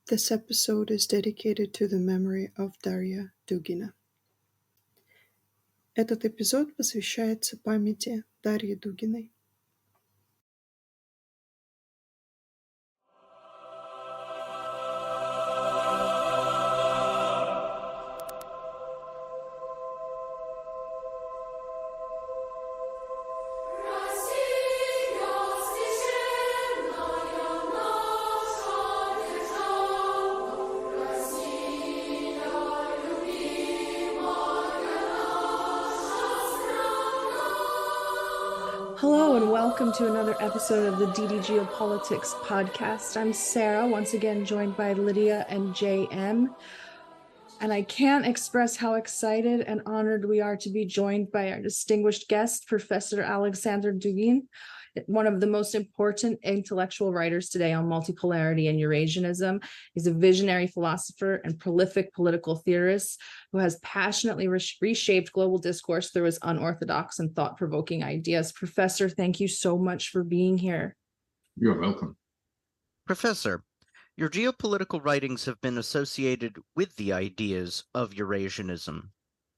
This episode is dedicated to the memory of Darya Dugina. Этот эпизод посвящается памяти Дарьи Дугиной. Hello and welcome to another episode of the DD Geopolitics Podcast. I'm Sarah, once again joined by Lydia and JM. And I can't express how excited and honored we are to be joined by our distinguished guest, Professor Aleksandr Dugin, one of the most important intellectual writers today on multipolarity and Eurasianism. He's a visionary philosopher and prolific political theorist who has passionately reshaped global discourse through his unorthodox and thought-provoking ideas. Professor, thank you so much for being here. You're welcome. Professor, your geopolitical writings have been associated with the ideas of Eurasianism.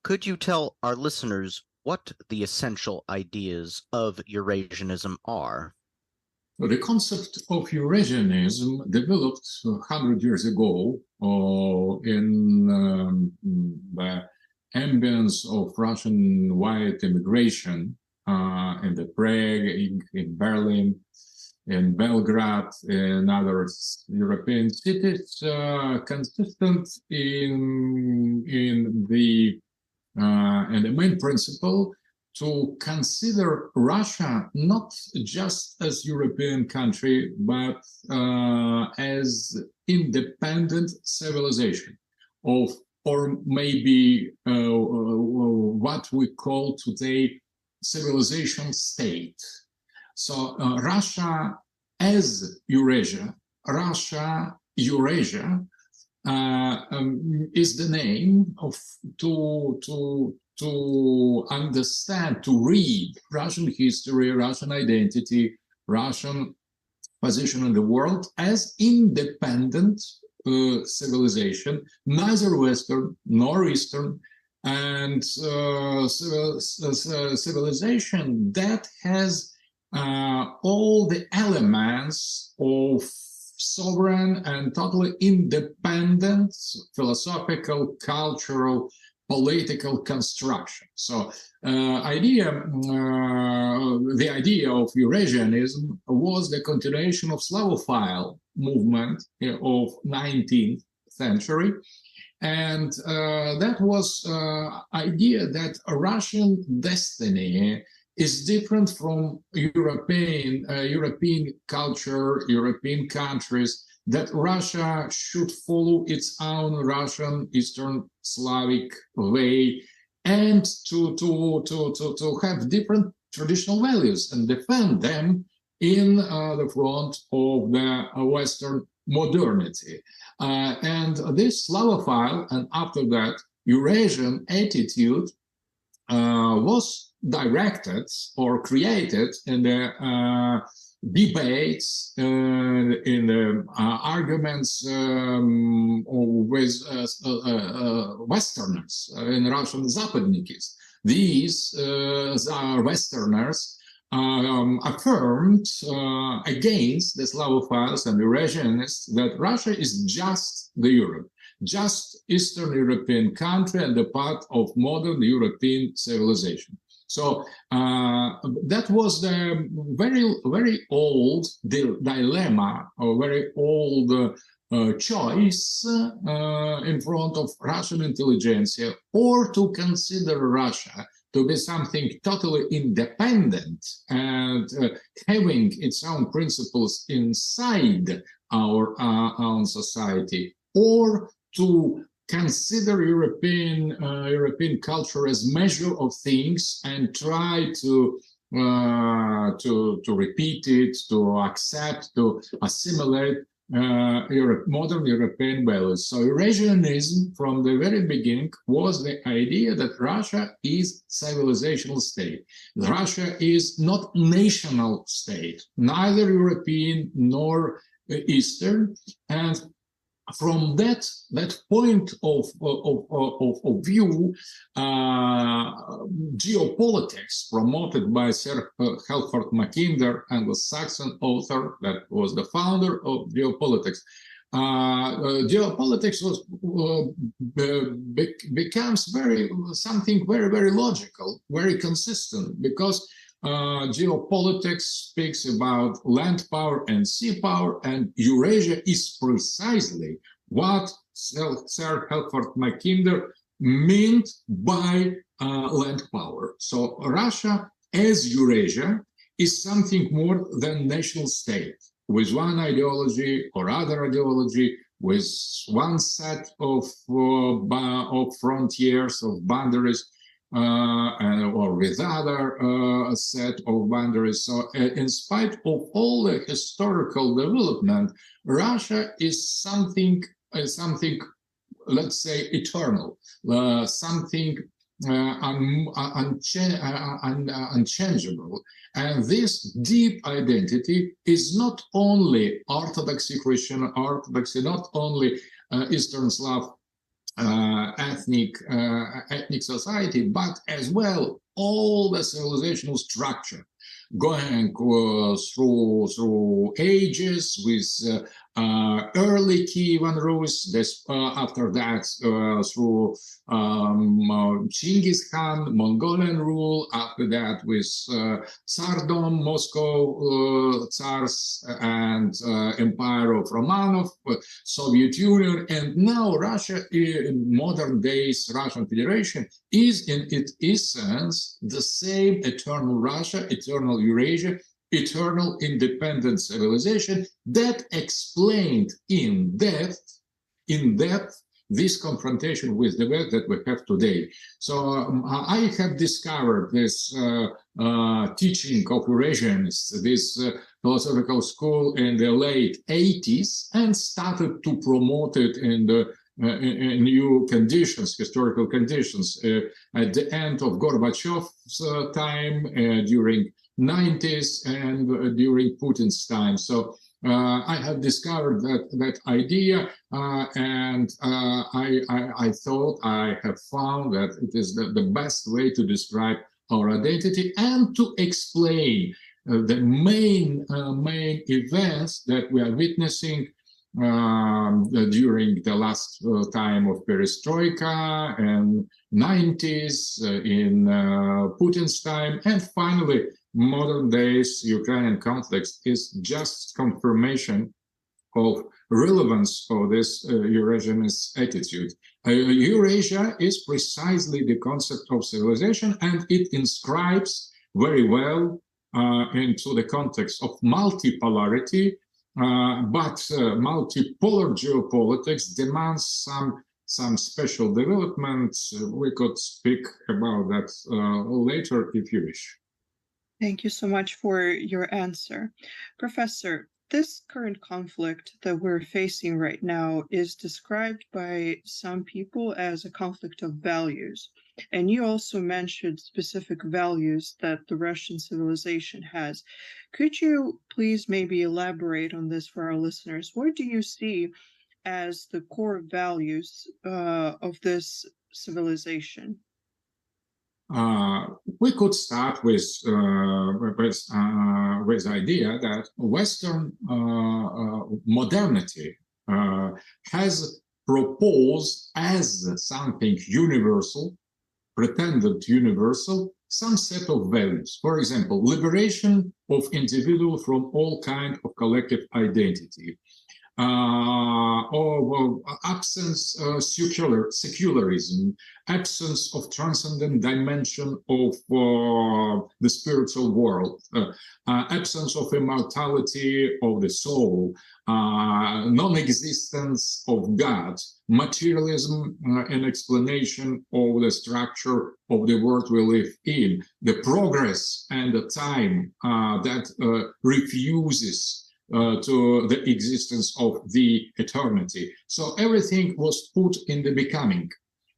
Could you tell our listeners what the essential ideas of Eurasianism are? The concept of Eurasianism developed 100 years ago in the ambience of Russian white immigration in the Prague, in Berlin, in Belgrade, and other European cities, consistent in the main principle to consider Russia not just as European country, but as independent civilization of, or maybe what we call today civilization state. So Russia as Eurasia, Eurasia is the name of to understand, to read Russian history, Russian identity, Russian position in the world as independent civilization, neither Western nor Eastern, and civilization that has all the elements of sovereign and totally independent philosophical, cultural, political construction. So the idea of Eurasianism was the continuation of Slavophile movement of 19th century. And that was idea that a Russian destiny is different from European culture, European countries, that Russia should follow its own Russian Eastern Slavic way, and to have different traditional values and defend them in the front of the Western modernity. And this Slavophile, and after that Eurasian attitude was directed or created in the debates, in the arguments with Westerners, in Russian Zapadnikis. These Westerners affirmed against the Slavophiles and Eurasianists that Russia is just the Europe, just Eastern European country and a part of modern European civilization. So that was the very old dilemma, or very old choice in front of Russian intelligentsia, or to consider Russia to be something totally independent and having its own principles inside our own society, or to consider European culture as measure of things and try to repeat it, to accept, to assimilate modern European values. So Eurasianism from the very beginning was the idea that Russia is civilizational state. Russia is not national state, neither European nor Eastern, and from that point of view, geopolitics promoted by Sir Halford Mackinder, Anglo-Saxon author that was the founder of geopolitics. Geopolitics becomes something very logical, very consistent, because geopolitics speaks about land power and sea power, and Eurasia is precisely what Sir Halford Mackinder meant by land power. So Russia as Eurasia is something more than national state, with one ideology or other ideology, with one set of frontiers, of boundaries, or with other set of boundaries. So in spite of all the historical development, Russia is something, let's say, eternal, something unchangeable. And this deep identity is not only Orthodoxy, Christian Orthodoxy, not only Eastern Slav ethnic society, but as well all the civilizational structure going through ages, with early Kievan Rus, after that through Genghis Khan, Mongolian rule, after that with Tsardom, Moscow Tsars, and Empire of Romanov, Soviet Union, and now Russia, in modern days, Russian Federation, is in its essence the same eternal Russia, eternal Eurasia, eternal independent civilization that explained in depth this confrontation with the West that we have today. So I have discovered this teaching of Eurasianists, this philosophical school in the late 80s, and started to promote it in the in new conditions, historical conditions, at the end of Gorbachev's time, during 90s, and during Putin's time. So I have discovered that idea, and I thought I have found that it is the best way to describe our identity and to explain the main events that we are witnessing during the last time of perestroika and 90s, in Putin's time, and finally modern days Ukrainian conflict is just confirmation of relevance of this Eurasianist attitude. Eurasia is precisely the concept of civilization, and it inscribes very well into the context of multipolarity, but multipolar geopolitics demands some special developments. We could speak about that later if you wish. Thank you so much for your answer. Professor, this current conflict that we're facing right now is described by some people as a conflict of values. And you also mentioned specific values that the Russian civilization has. Could you please maybe elaborate on this for our listeners? What do you see as the core values of this civilization? We could start with the idea that Western modernity has proposed as something universal, pretended universal, some set of values. For example, liberation of individual from all kind of collective identity, or absence secularism, absence of transcendent dimension of the spiritual world, absence of immortality of the soul, non-existence of God, materialism and explanation of the structure of the world we live in, the progress and the time that refuses to the existence of the eternity. So everything was put in the becoming.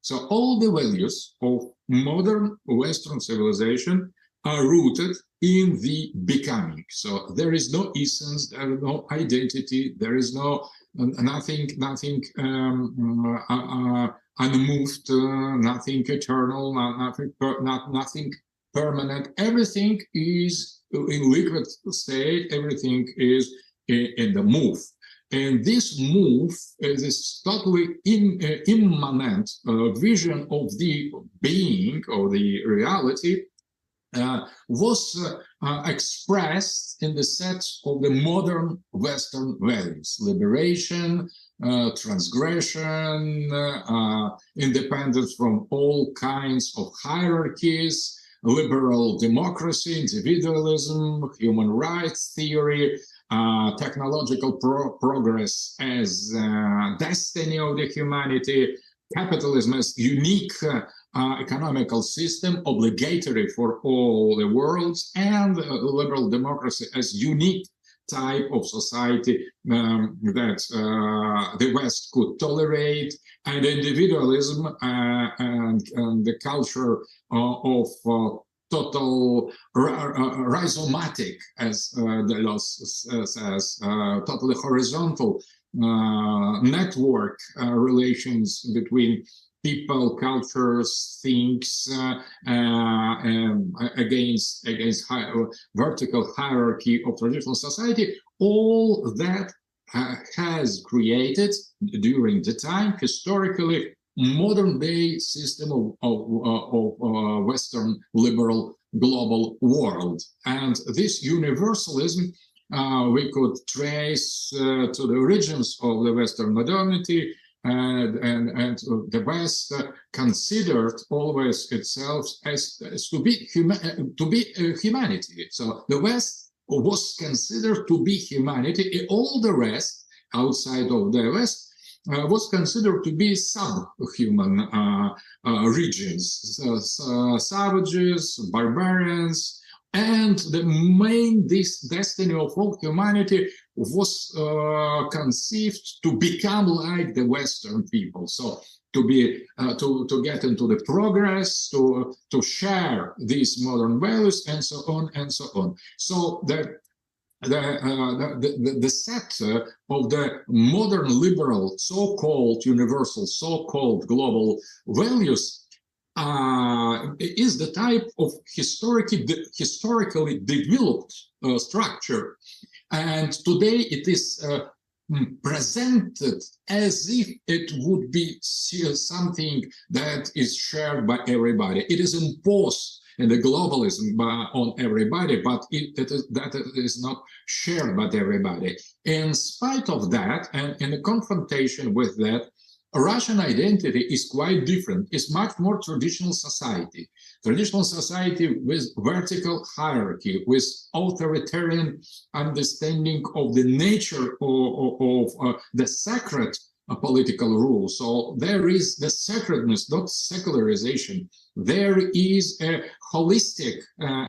So all the values of modern Western civilization are rooted in the becoming. So there is no essence, there is no identity, there is nothing unmoved, nothing eternal, nothing permanent. Everything is in liquid state. Everything is in the move. And this move is this totally immanent vision of the being or the reality was expressed in the set of the modern Western values: liberation, transgression, independence from all kinds of hierarchies, liberal democracy, individualism, human rights theory, technological progress as destiny of the humanity, capitalism as unique economical system, obligatory for all the worlds, and liberal democracy as unique type of society that the West could tolerate, and individualism and the culture of total rhizomatic, as Delos says, totally horizontal network relations between people, cultures, things, against vertical hierarchy of traditional society. All that has created during the time historically modern day system of Western liberal global world. And this universalism we could trace to the origins of the Western modernity, and the West considered always itself as to be humanity. So the West was considered to be humanity, and all the rest outside of the West was considered to be subhuman regions, savages, barbarians. And the main destiny of all humanity was conceived to become like the Western people. So to be to get into the progress, to share these modern values, and so on and so on. So the set of the modern liberal, so-called universal, so-called global values is the type of historically developed structure, and today it is presented as if it would be something that is shared by everybody. It is imposed in the globalism on everybody, but that is not shared by everybody. In spite of that, and in a confrontation with that, Russian identity is quite different. It's much more traditional society with vertical hierarchy, with authoritarian understanding of the nature of the sacred political rule. So there is the sacredness, not secularization. There is a holistic,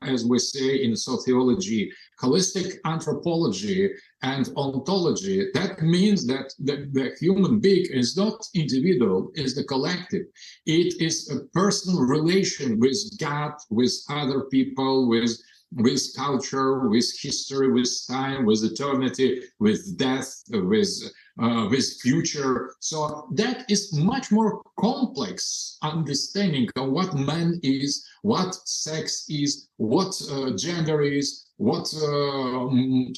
as we say in sociology, holistic anthropology and ontology. That means that the human being is not individual, is the collective. It is a personal relation with God, with other people, with culture, with history, with time, with eternity, with death, with future. So that is much more complex understanding of what man is, what sex is, what gender is, what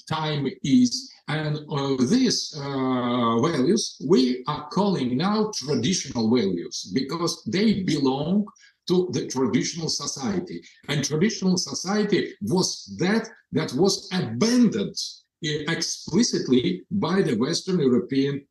time is. And these values we are calling now traditional values, because they belong to the traditional society. And traditional society was that was abandoned explicitly by the Western European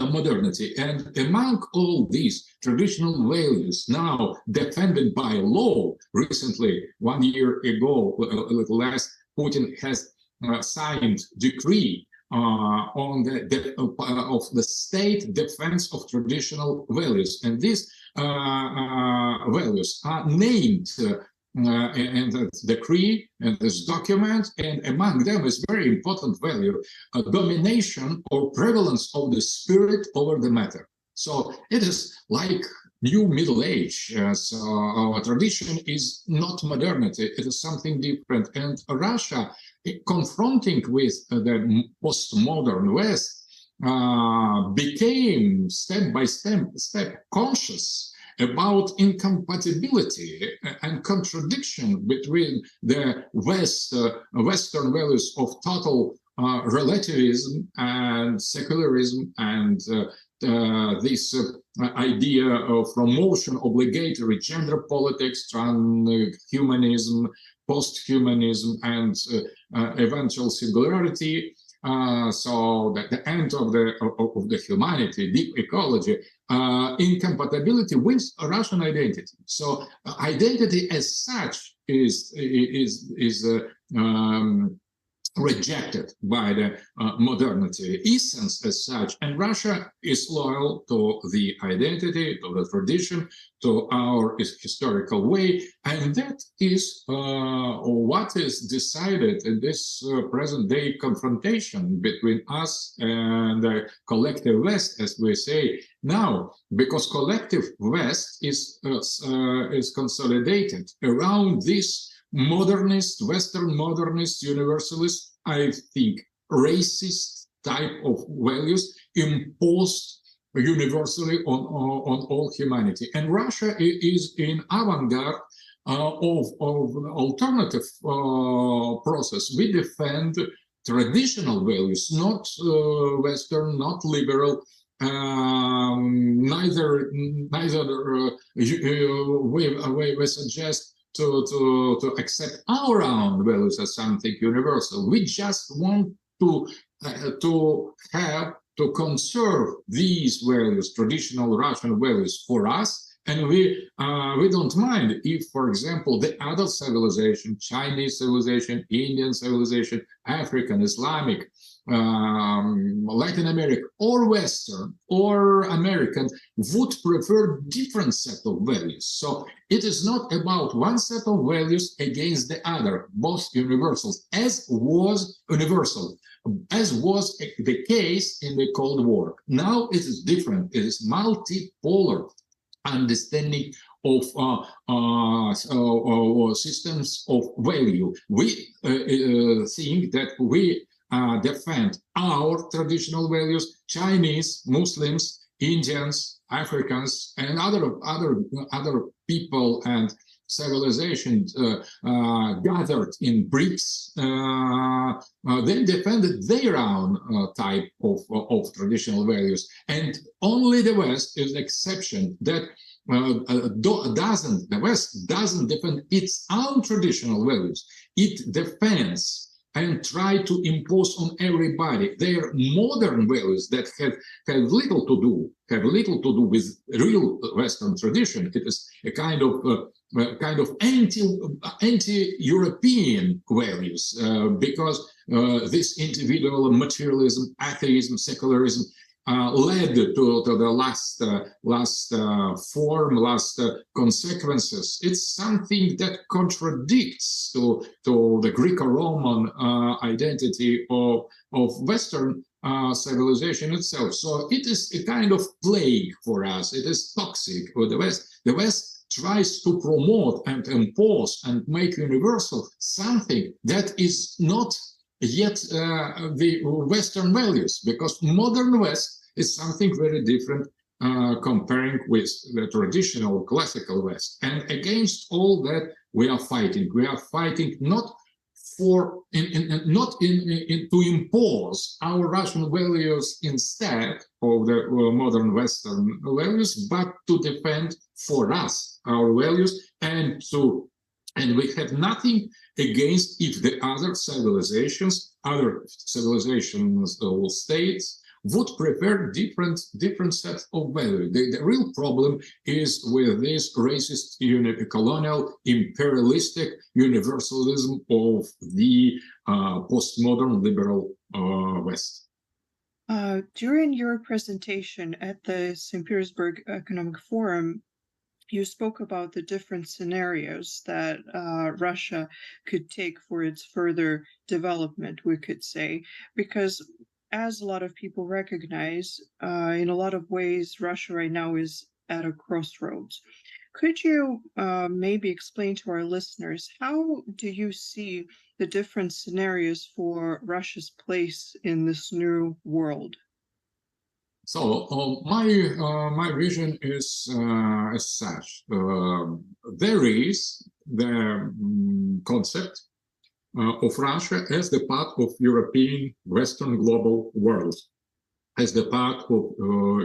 modernity. And among all these traditional values now defended by law, recently, 1 year ago, a little less, Putin has signed decree on of the state defense of traditional values. And these values are named in the decree and this document, and among them is very important value, domination or prevalence of the spirit over the matter. So it is like new Middle Age. So our tradition is not modernity; it is something different. And Russia, confronting with the postmodern West, became step by step conscious about incompatibility and contradiction between the Western values of total relativism and secularism and this idea of promotion, obligatory gender politics, transhumanism, post-humanism, and eventual singularity. So that the end of the humanity, deep ecology, incompatibility with Russian identity. So identity as such is rejected by the modernity, essence as such, and Russia is loyal to the identity, to the tradition, to our historical way, and that is what is decided in this present-day confrontation between us and the collective West, as we say now, because collective West is consolidated around this modernist, Western modernist, universalist, I think, racist type of values imposed universally on all humanity. And Russia is in avant-garde of alternative process. We defend traditional values, not Western, not liberal, neither we suggest to accept our own values as something universal. We just want to conserve these values, traditional Russian values, for us, and we don't mind if, for example, the other civilization, Chinese civilization, Indian civilization, African, Islamic, Latin America, or Western, or American, would prefer different set of values. So it is not about one set of values against the other, both universals, as was the case in the Cold War. Now it is different. It is multipolar understanding of systems of value. We think that we defend our traditional values. Chinese, Muslims, Indians, Africans, and other people and civilizations gathered in BRICS, they defended their own type of traditional values. And only the West is the exception that the West doesn't defend its own traditional values. It defends and try to impose on everybody their modern values that have little to do with real Western tradition. It is a kind of anti-European values because this individual materialism, atheism, secularism led to the last consequences. It's something that contradicts to the Greco-Roman identity of Western civilization itself. So it is a kind of plague for us. It is toxic for the West. The West tries to promote and impose and make universal something that is not yet the Western values, because modern West is something very different comparing with the traditional classical West. And against all that, we are fighting. We are fighting not to impose our Russian values instead of the modern Western values, but to defend for us our values, and we have nothing against if the other civilizations or states would prefer different sets of values. The real problem is with this racist, colonial, imperialistic universalism of the postmodern liberal West. During your presentation at the St. Petersburg Economic Forum, you spoke about the different scenarios that Russia could take for its further development, we could say, because as a lot of people recognize, in a lot of ways, Russia right now is at a crossroads. Could you maybe explain to our listeners, how do you see the different scenarios for Russia's place in this new world? So my vision is as such. There is the concept of Russia as the part of European Western global world, as the part of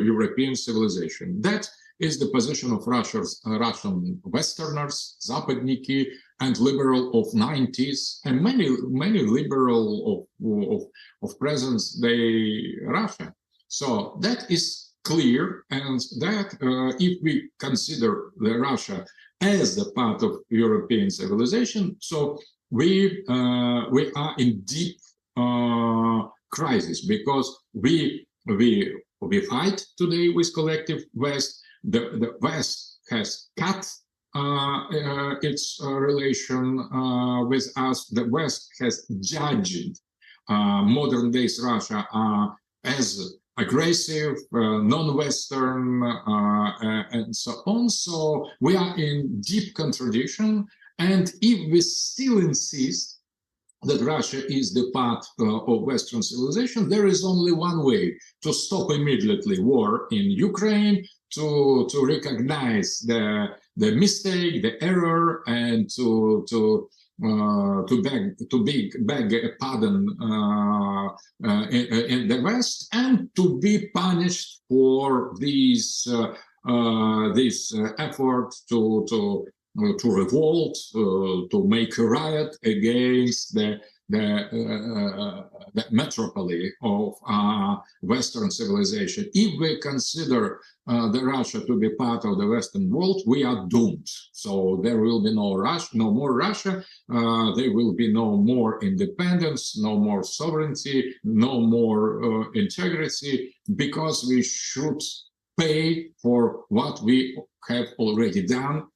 European civilization. That is the position of Russian Westerners, Zapadniki, and liberal of 90s, and many liberal of present day Russia. So that is clear, and that if we consider the Russia as the part of European civilization, so we are in deep crisis, because we fight today with collective West. The West has cut its relation with us. The West has judged modern days Russia as aggressive, non-Western, and so on. So we are in deep contradiction. And if we still insist that Russia is the part of Western civilization, there is only one way: to stop immediately war in Ukraine, to recognize the mistake, the error, and to beg a pardon in the West, and to be punished for this effort to revolt, to make a riot against the metropolis of Western civilization. If we consider the Russia to be part of the Western world, we are doomed. So there will be no more Russia. There will be no more independence, no more sovereignty, no more integrity, because we should pay for what we have already done,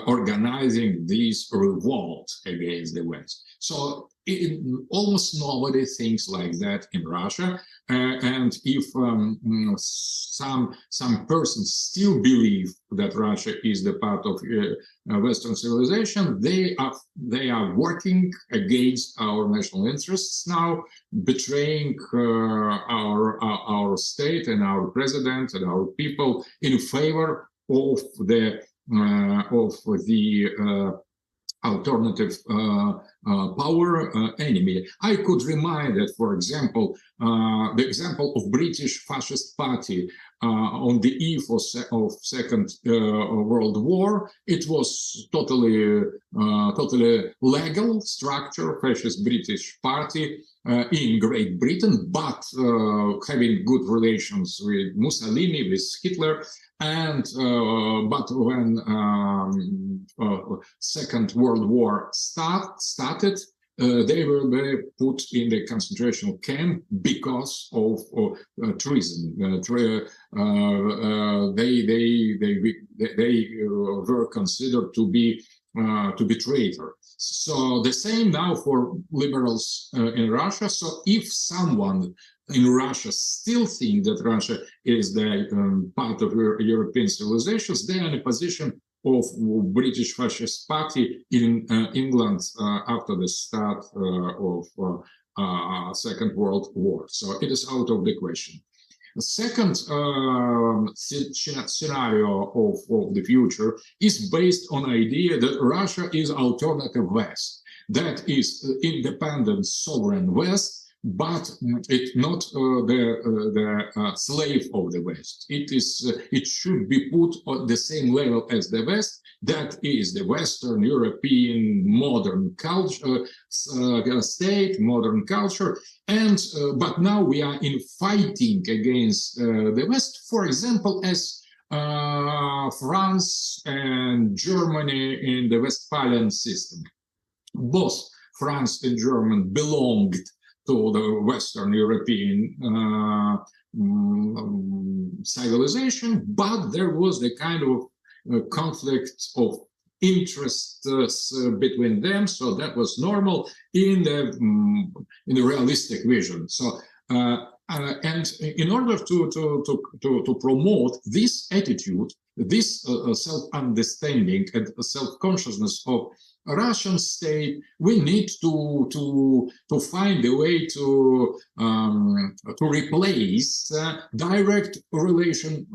organizing this revolt against the West. So almost nobody thinks like that in Russia, and if some persons still believe that Russia is the part of Western civilization, they are working against our national interests now, betraying our state and our president and our people in favor of the alternative power enemy. I could remind that, for example, the example of British fascist party on the eve of Second World War. It was totally legal structure, fascist British party in Great Britain, but having good relations with Mussolini, with Hitler. And but when Second World War started, they were put in the concentration camp because of treason. They were considered to be traitor. So the same now for liberals in Russia. So if someone in Russia still think that Russia is the part of European civilizations, they are in a position of British fascist party in England after the start of Second World War. So it is out of the question. The second scenario of the future is based on idea that Russia is alternative West, that is independent sovereign West, but it's not the slave of the West. It should be put on the same level as the West. That is the Western European modern culture, state, modern culture. And but now we are in fighting against the West, for example, as France and Germany in the Westphalian system. Both France and Germany belonged to the Western European civilization, but there was the kind of conflict of interests between them, so that was normal in the realistic vision. So and in order to promote this attitude, this self-understanding and self-consciousness of Russian state, we need to find a way to replace direct relations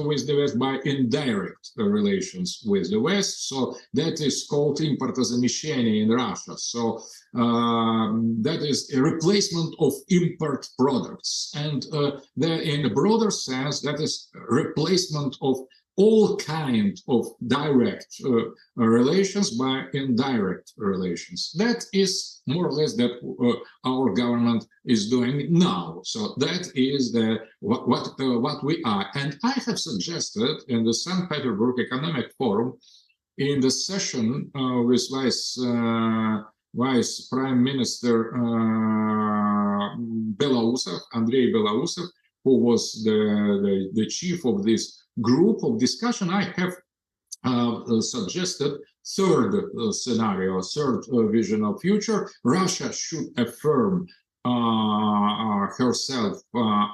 with the West by indirect relations with the West. So that is called импортозамещение in Russia. So that is a replacement of import products, and in a broader sense, that is replacement of all kinds of direct relations by indirect relations. That is more or less that our government is doing now. So that is what we are. And I have suggested in the St. Petersburg Economic Forum, in the session with Vice Prime Minister Andrei Belousov, who was the chief of this group of discussion, I have suggested third scenario, third vision of future. Russia should affirm herself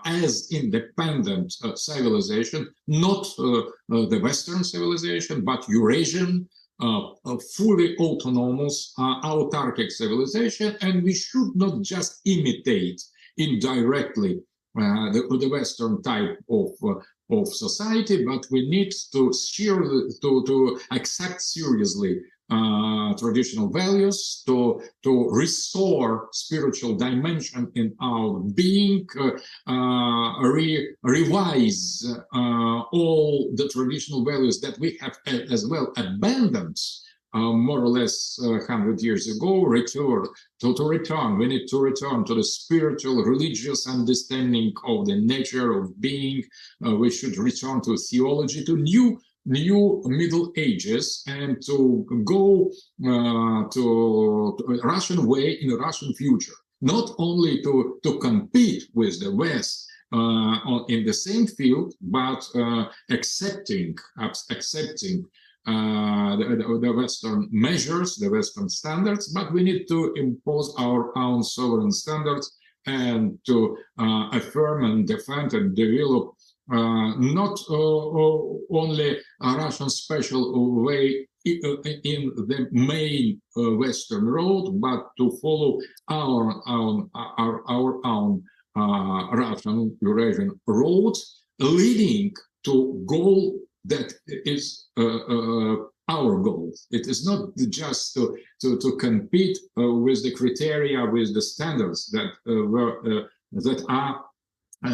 as independent civilization, not the Western civilization, but Eurasian, fully autonomous, autarkic civilization, and we should not just imitate indirectly the Western type of society, but we need to accept seriously traditional values, to restore spiritual dimension in our being, revise all the traditional values that we have as well abandoned more or less 100 years ago. We need to return to the spiritual, religious understanding of the nature of being. We should return to theology, to new Middle Ages, and to go to Russian way in a Russian future. Not only to compete with the West in the same field, but accepting the Western measures, the Western standards, but we need to impose our own sovereign standards and to affirm and defend and develop not only a Russian special way in the main Western road, but to follow our own Russian Eurasian road, leading to goal that is our goal. It is not just to compete with the criteria, with the standards that are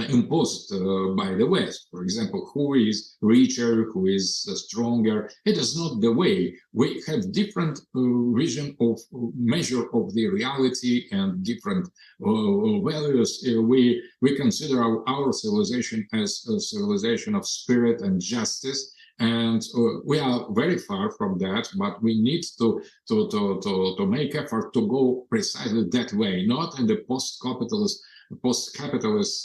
imposed by the West. For example, who is richer, who is stronger. It is not the way. We have different vision of measure of the reality and different values. We consider our civilization as a civilization of spirit and justice. And we are very far from that, but we need to make effort to go precisely that way, not in the post-capitalist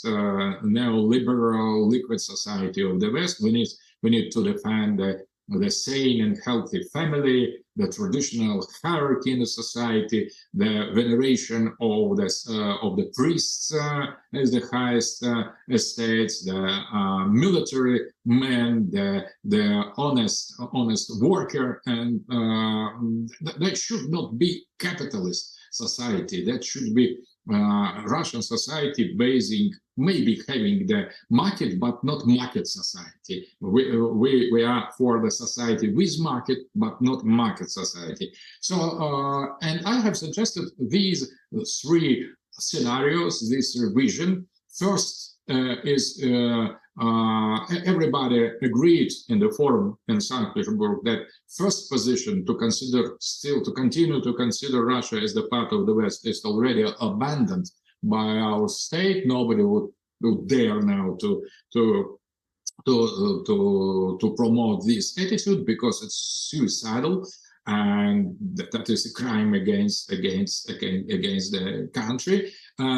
neoliberal liquid society of the West. We need to defend the sane and healthy family, the traditional hierarchy in the society, the veneration of the priests as the highest estates, the military men, the honest worker, and that should not be capitalist society. That should be Russian society maybe having the market, but not market society. We are for the society with market, but not market society. So, and I have suggested these three scenarios, this vision. First is everybody agreed in the forum in St. Petersburg that first position to continue to consider Russia as the part of the West is already abandoned by our state. Nobody would dare now to promote this attitude because it's suicidal, and that is a crime against the country.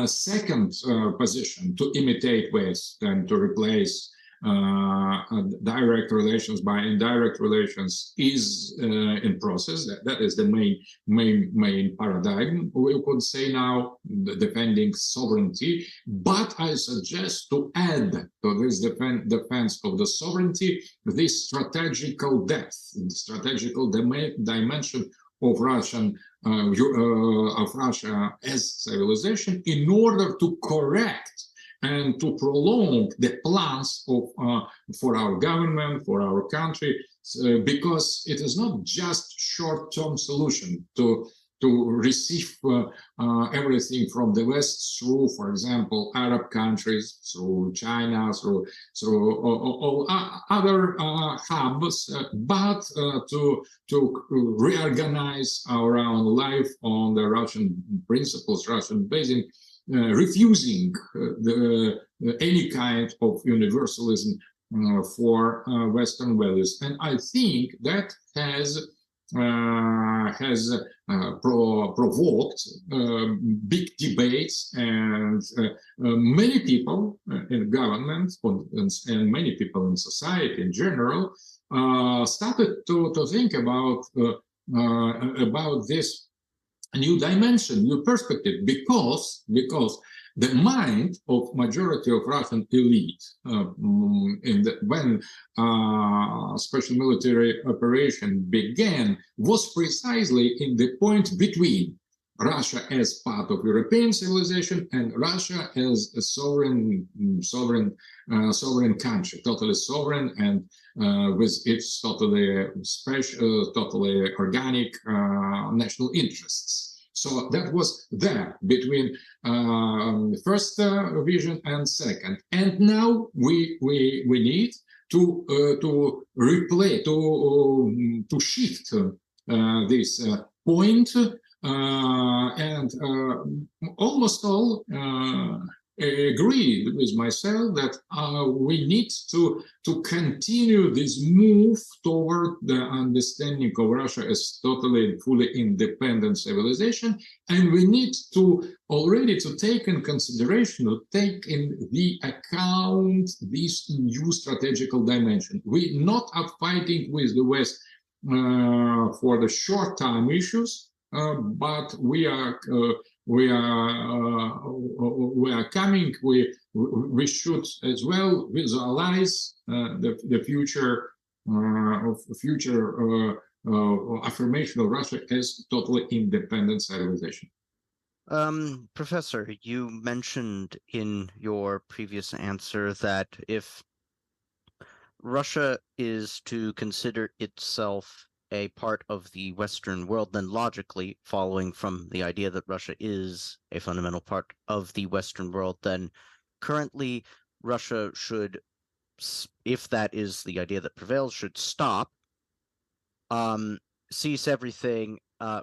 Second position, to imitate West and to replace direct relations by indirect relations is in process. That is the main paradigm. We could say now, defending sovereignty, but I suggest to add to this defense of the sovereignty this strategical depth, strategical dimension of Russia as civilization, in order to correct and to prolong the plans of for our government, for our country, because it is not just short-term solution to receive everything from the West through, for example, Arab countries, through China, through all other hubs, but to reorganize our own life on the Russian principles, Russian basic, refusing any kind of universalism for Western values. And I think that has provoked big debates, and many people in government and many people in society in general started to think about this new dimension, new perspective, because the mind of majority of Russian elite when special military operation began was precisely in the point between Russia as part of European civilization and Russia as a sovereign country, totally sovereign, and with its totally special, totally organic national interests. So that was there between first vision and second, and now we need to replay, to shift this point, and almost all agree with myself that we need to continue this move toward the understanding of Russia as totally and fully independent civilization, and we need to already to take in consideration, to take in the account this new strategical dimension. We not are fighting with the West for the short-term issues, but we are coming. We should as well visualize the future affirmation of Russia as totally independent civilization. Professor, you mentioned in your previous answer that if Russia is to consider itself a part of the Western world, then logically, following from the idea that Russia is a fundamental part of the Western world, then currently Russia should, if that is the idea that prevails, should stop, cease everything,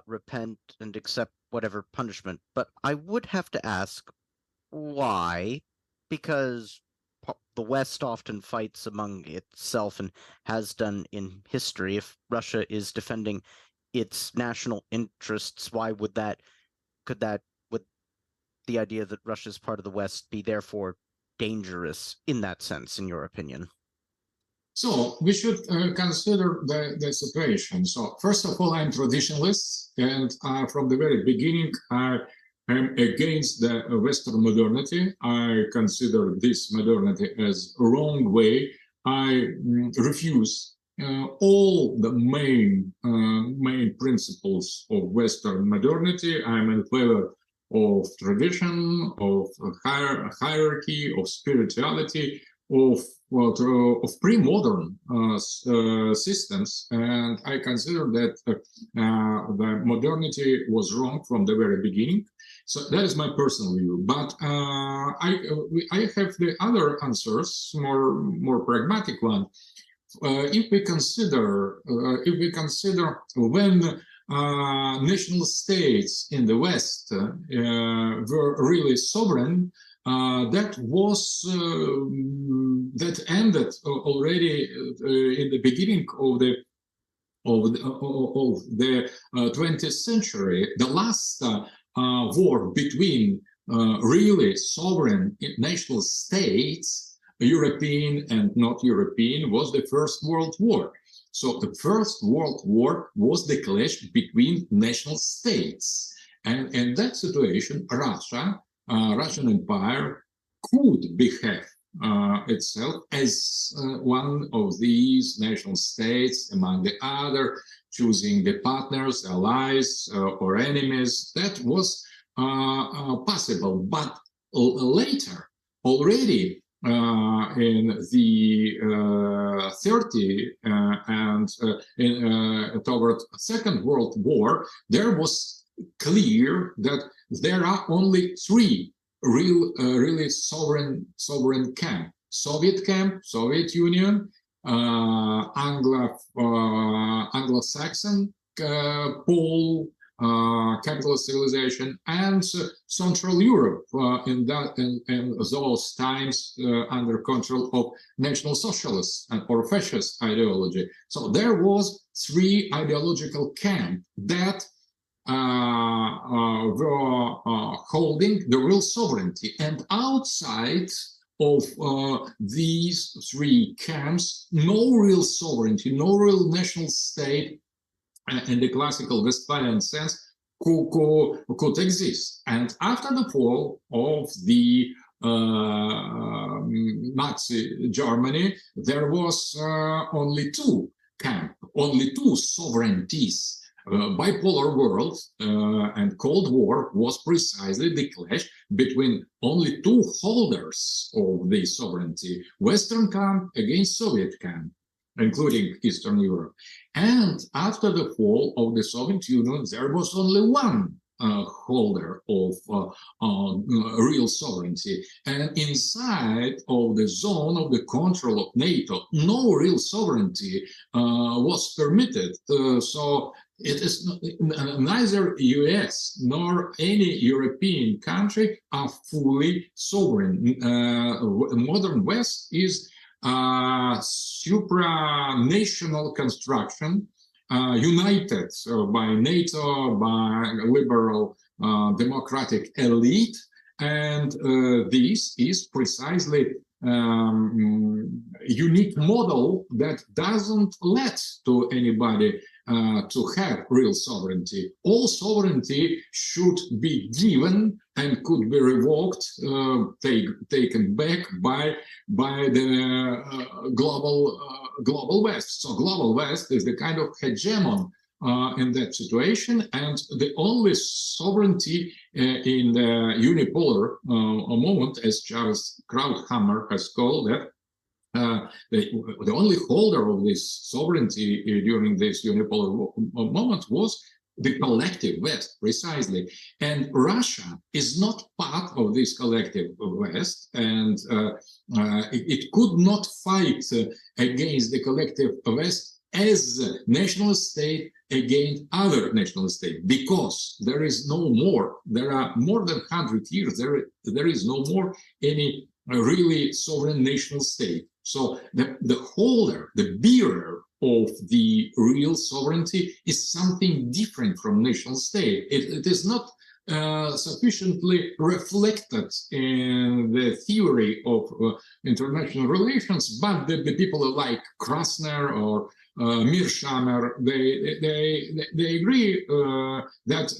repent, and accept whatever punishment. But I would have to ask why, because the West often fights among itself and has done in history. If Russia is defending its national interests, why would would the idea that Russia is part of the West be therefore dangerous in that sense, in your opinion? So we should consider the situation. So first of all, I'm traditionalist, and from the very beginning, I'm against the Western modernity. I consider this modernity as a wrong way. I refuse all the main principles of Western modernity. I'm in favor of tradition, of hierarchy, of spirituality, of pre-modern systems, and I consider that the modernity was wrong from the very beginning. So that is my personal view. But I have the other answers, more pragmatic one. If we consider when national states in the West were really sovereign, that ended already in the beginning of the 20th century. The last war between really sovereign national states European and not European, was the First World War. So the First World War was the clash between national states. And in that situation, Russian Empire could behave itself as one of these national states among the other, choosing the partners, allies, or enemies. That was possible. But later, already in the 30 and toward Second World War, there was clear that there are only three really sovereign camp: Soviet camp, Soviet Union, Anglo-Saxon Pole capitalist civilization, and Central Europe in those times under control of National Socialist or fascist ideology. So there was three ideological camps that were holding the real sovereignty, and outside of these three camps, no real sovereignty, no real national state in the classical Westphalian sense could exist. And after the fall of the Nazi Germany, there was only two camps, only two sovereignties. Bipolar world and Cold War was precisely the clash between only two holders of the sovereignty: Western camp against Soviet camp, including Eastern Europe. And after the fall of the Soviet Union, there was only one holder of real sovereignty. And inside of the zone of the control of NATO, no real sovereignty was permitted. So it is neither US nor any European country are fully sovereign. Modern West is supranational construction, united by NATO, by liberal democratic elite, and this is precisely unique model that doesn't let to anybody to have real sovereignty. All sovereignty should be given and could be revoked, taken back by the global West. So global West is the kind of hegemon in that situation, and the only sovereignty in the unipolar moment, as Charles Krauthammer has called it, the only holder of this sovereignty during this unipolar moment was the collective West, precisely. And Russia is not part of this collective West, and it could not fight against the collective West as a national state against other national states, because there is no more, there are more than 100 years, there is no more any really sovereign national state. So the holder, the bearer of the real sovereignty is something different from national state. It is not sufficiently reflected in the theory of international relations, but the people like Krasner or Mearsheimer, they agree that,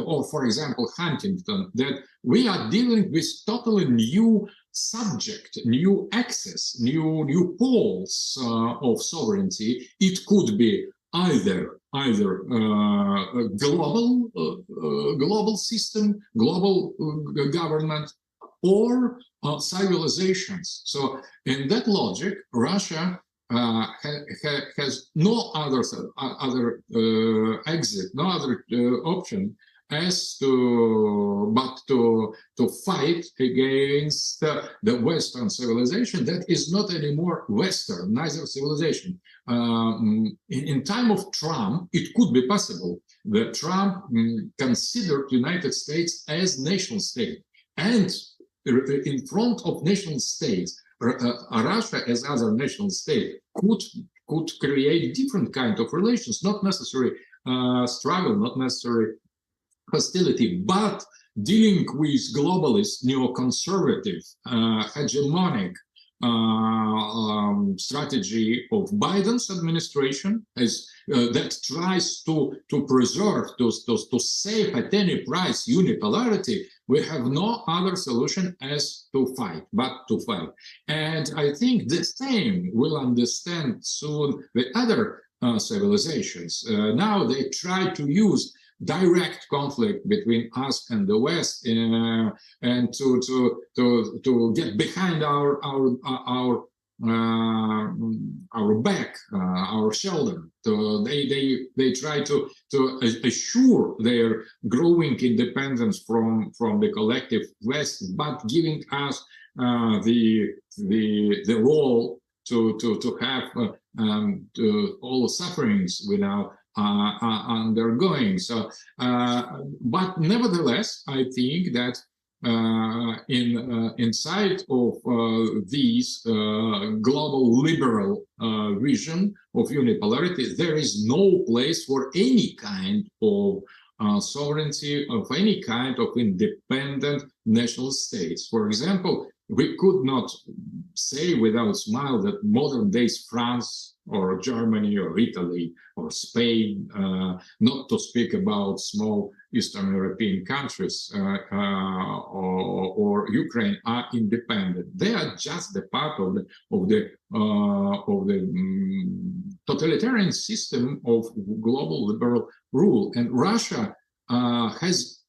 or for example, Huntington, that we are dealing with totally new subject, new axis, new poles of sovereignty. It could be either global system, global government, or civilizations. So in that logic, Russia has no other exit, no other option as to fight against the Western civilization that is not anymore Western, neither civilization. In time of Trump, it could be possible that Trump considered United States as nation state, and in front of nation states, Russia as other national state could create different kind of relations, not necessary struggle, not necessary hostility, but dealing with globalist, neoconservative, hegemonic strategy of Biden's administration, as that tries to preserve, to save at any price unipolarity. We have no other solution as to fight, but to fight. And I think the same will understand soon the other civilizations. Now they try to use direct conflict between us and the West, and to get behind our back, our shoulder. So they try to assure their growing independence from the collective West, but giving us the role to have all the sufferings we now undergoing. So, but nevertheless, I think that inside of these global liberal vision of unipolarity, there is no place for any kind of sovereignty, of any kind of independent national states. For example, we could not say without a smile that modern days France or Germany or Italy or Spain, not to speak about small Eastern European countries or Ukraine, are independent. They are just the part of the totalitarian system of global liberal rule, and Russia has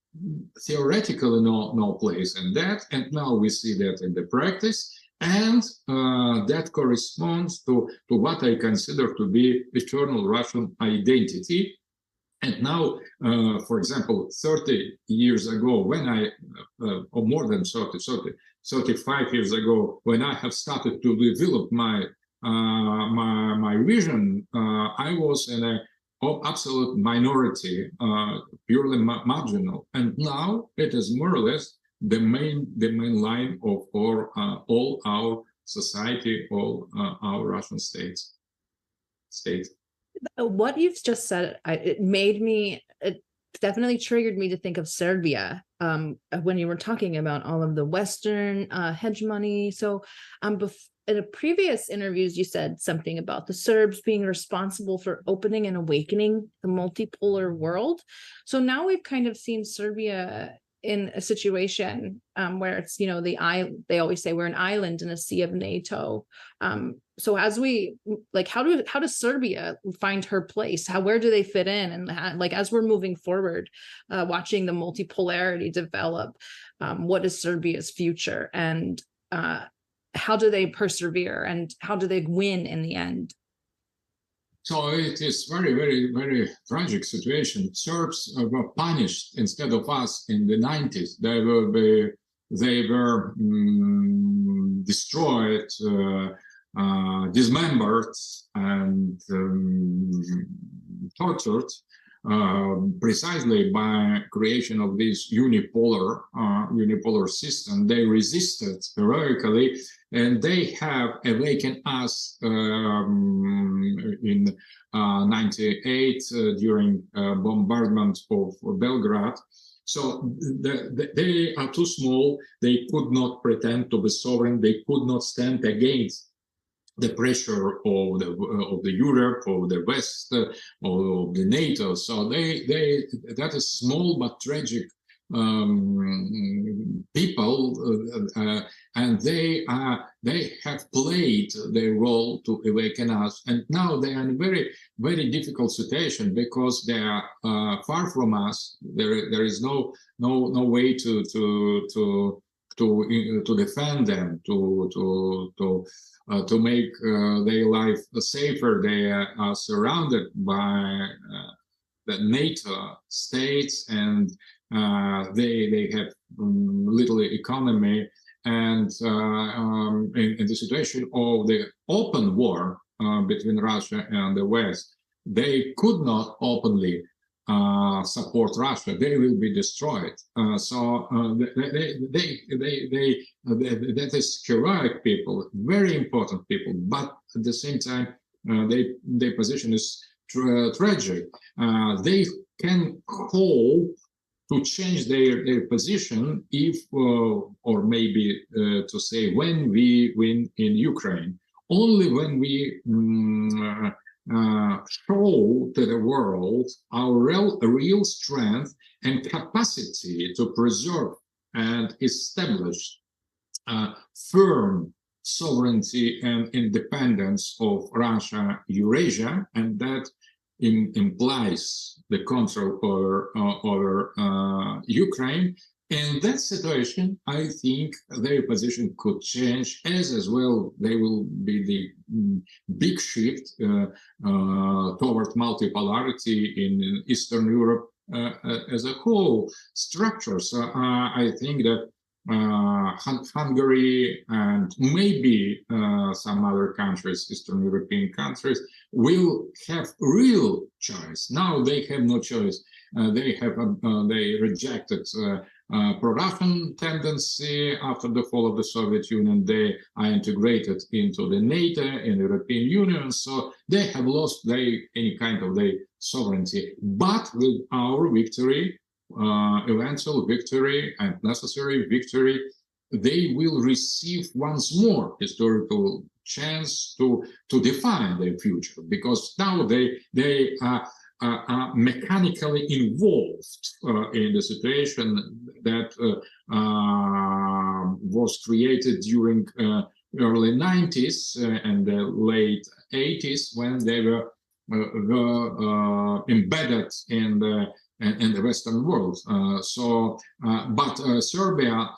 theoretically no place in that, and now we see that in the practice, and that corresponds to what I consider to be eternal Russian identity. And now, for example, 30 years ago, when I, or more than 35 years ago, when I have started to develop my vision, I was in a absolute minority, purely marginal, and now it is more or less the main line of all our society, all our Russian states. What you've just said, it definitely triggered me to think of Serbia when you were talking about all of the Western hegemony. So in a previous interviews, you said something about the Serbs being responsible for opening and awakening the multipolar world. So now we've kind of seen Serbia in a situation where it's, they always say we're an island in a sea of NATO. So as we how does Serbia find her place? Where do they fit in? And as we're moving forward, watching the multipolarity develop, what is Serbia's future, and how do they persevere, and how do they win in the end? So it is very, very, very tragic situation. Serbs were punished instead of us in the 90s. They were destroyed, dismembered, and tortured precisely by creation of this unipolar system. They resisted heroically, and they have awakened us in 98 during bombardment of Belgrade. So they are too small. They could not pretend to be sovereign. They could not stand against the pressure of the Europe, of the West, of the NATO. So that is small but tragic people, and they have played their role to awaken us. And now they are in a very, very difficult situation because they are far from us. There is no way to defend them, to make their life safer. They are surrounded by the NATO states, and they have little economy. And in the situation of the open war between Russia and the West, they could not openly support Russia. They will be destroyed. So that is heroic people, very important people, but at the same time, their position is tragic. They can hope to change their position if, or maybe to say, when we win in Ukraine. Only when we show to the world our real strength and capacity to preserve and establish firm sovereignty and independence of Russia, Eurasia, and that implies the control over Ukraine. In that situation, I think their position could change, as well they will be the big shift toward multipolarity in Eastern Europe as a whole structure. So I think that Hungary and maybe some other countries, Eastern European countries, will have real choice. Now they have no choice. They rejected pro-Russian tendency after the fall of the Soviet Union. They are integrated into the NATO and European Union, so they have lost any kind of their sovereignty. But with our victory, eventual victory and necessary victory, they will receive once more historical chance to define their future, because now they are mechanically involved in the situation that was created during early 90s and the late 80s, when they were embedded in the Western world. But Serbia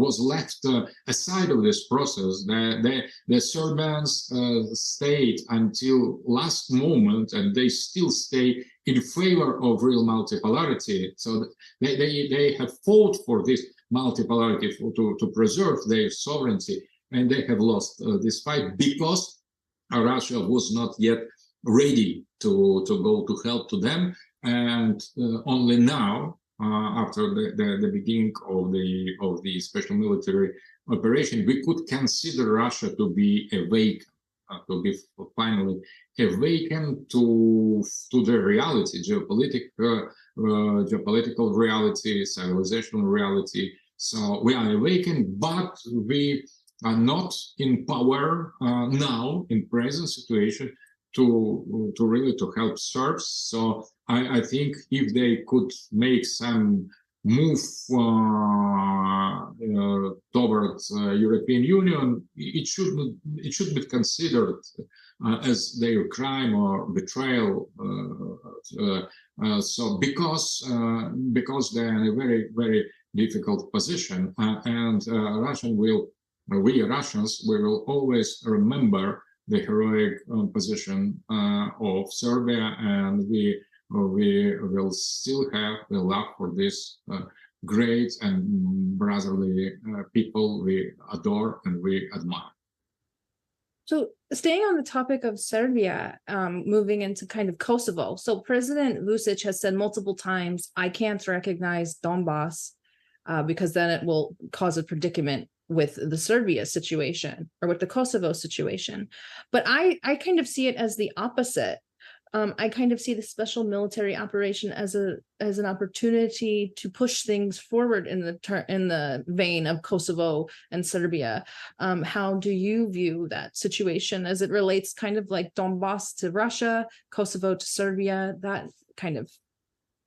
was left aside of this process. The Serbians stayed until last moment, and they still stay in favor of real multipolarity. So they have fought for this multipolarity to preserve their sovereignty, and they have lost this fight because Russia was not yet ready to go to help to them. And only now, after the beginning of the special military operation, we could consider Russia to be awakened, to be finally awakened to the reality, geopolitical reality, civilizational reality. So we are awakened, but we are not in power now, in present situation, to really to help Serbs. So I think if they could make some move towards European Union, it should be considered as their crime or betrayal. So because they are in a very, very difficult position, and we Russians will always remember the heroic position of Serbia, and we will still have the love for this great and brotherly people we adore and we admire. So staying on the topic of Serbia, moving into kind of Kosovo. So President Vučić has said multiple times, I can't recognize Donbass because then it will cause a predicament with the Serbia situation or with the Kosovo situation. But I kind of see it as the opposite. I kind of see the special military operation as an opportunity to push things forward in the vein of Kosovo and Serbia. How do you view that situation as it relates kind of like Donbass to Russia, Kosovo to Serbia, that kind of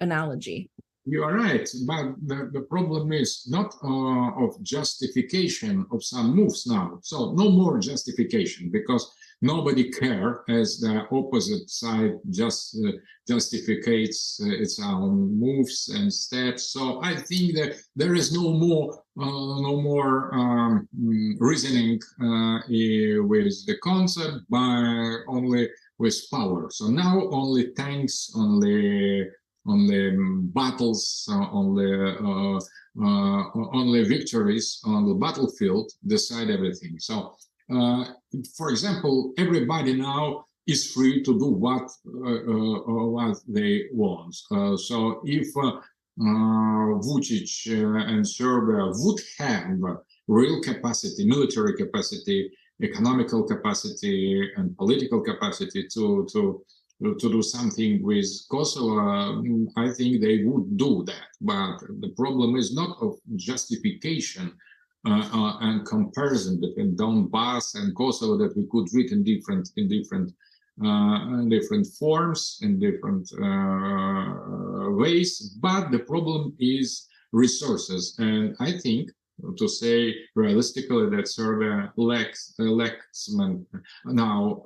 analogy? You are right, but the problem is not of justification of some moves now. So no more justification, because nobody cares as the opposite side just justificates its own moves and steps. So I think that there is no more reasoning with the concept, but only with power. So now only tanks, only battles, only victories on the battlefield decide everything. So, for example, everybody now is free to do what they want. So, if Vučić and Serbia would have real capacity, military capacity, economical capacity, and political capacity to do something with Kosovo, I think they would do that. But the problem is not of justification and comparison between Donbass and Kosovo that we could read in different forms, in different ways. But the problem is resources, and I think, to say realistically, that Serbia lacks now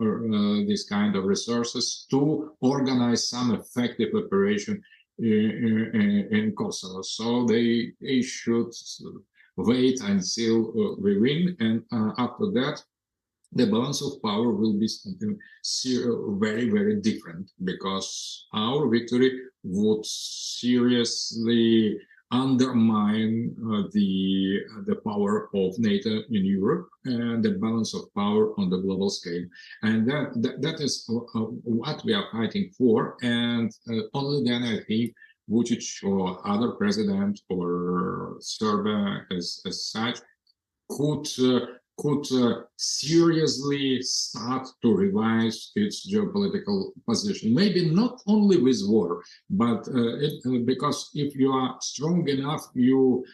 this kind of resources to organize some effective operation in Kosovo. So they should wait until we win, and after that, the balance of power will be something very, very different, because our victory would seriously undermine the power of NATO in Europe and the balance of power on the global scale. And that is what we are fighting for. And only then, I think, Vučić or other president or Serbia as such could seriously start to revise its geopolitical position. Maybe not only with war, but because if you are strong enough, you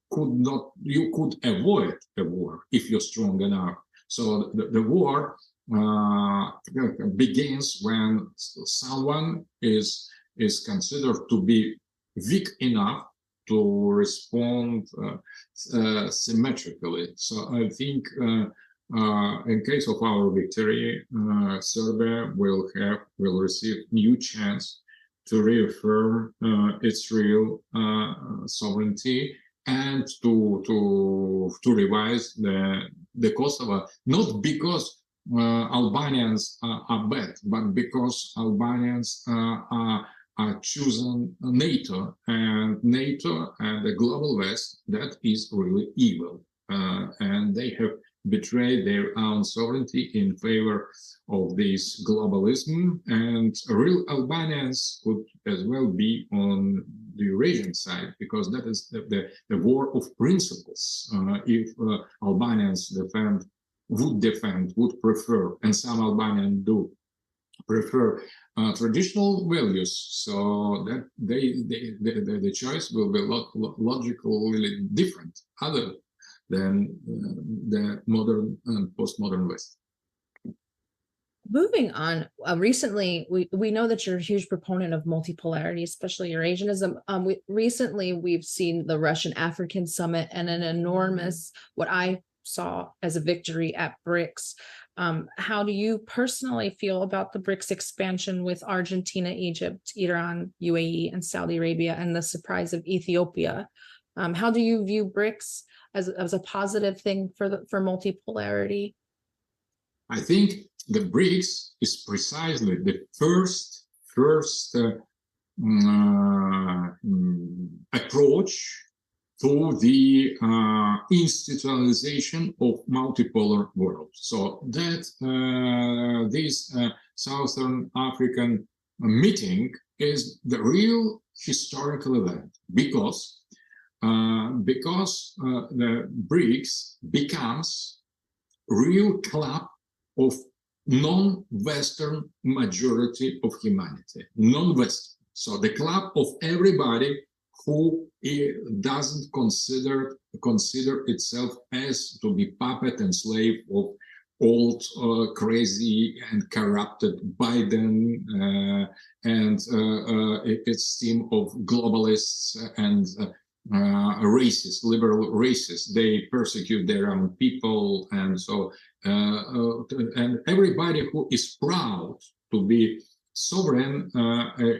could avoid a war if you're strong enough. So the war begins when someone is considered to be weak enough to respond symmetrically. So I think in case of our victory, Serbia will receive new chance to reaffirm its real sovereignty and to revise the Kosovo, not because Albanians are bad, but because Albanians are choosing NATO and the global West. That is really evil, and they have betrayed their own sovereignty in favor of this globalism. And real Albanians could as well be on the Eurasian side, because that is the war of principles. If Albanians would prefer, and some Albanians do prefer traditional values, so that the choice will be logically different, other than the modern and postmodern West. Moving on, recently we know that you're a huge proponent of multipolarity, especially Eurasianism. Recently we've seen the Russian African Summit and an enormous, what I saw as a victory at BRICS. How do you personally feel about the BRICS expansion with Argentina, Egypt, Iran, UAE, and Saudi Arabia, and the surprise of Ethiopia? How do you view BRICS as a positive thing for multipolarity? I think the BRICS is precisely the first approach to the institutionalization of multipolar world. So that this Southern African meeting is the real historical event, because the BRICS becomes real club of non-Western majority of humanity, non-Western. So the club of everybody who doesn't consider itself as to be puppet and slave of old, crazy and corrupted Biden and its team of globalists and racists, liberal racists. They persecute their own people, and so and everybody who is proud to be sovereign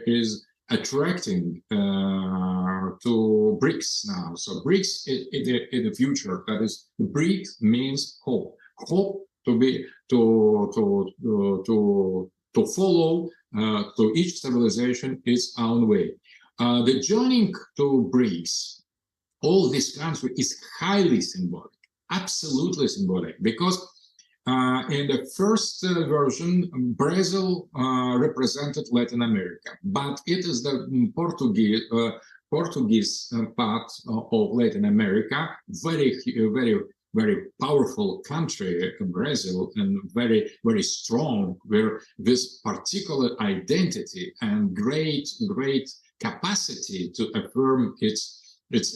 is attracting to BRICS now. So BRICS in the future, that is, BRICS means hope to be to follow to each civilization its own way. The joining to BRICS, all this country, is highly symbolic, absolutely symbolic, because in the first version, Brazil represented Latin America, but it is the Portuguese part of Latin America, very very powerful country, Brazil, and very, very strong, with particular identity and great capacity to affirm its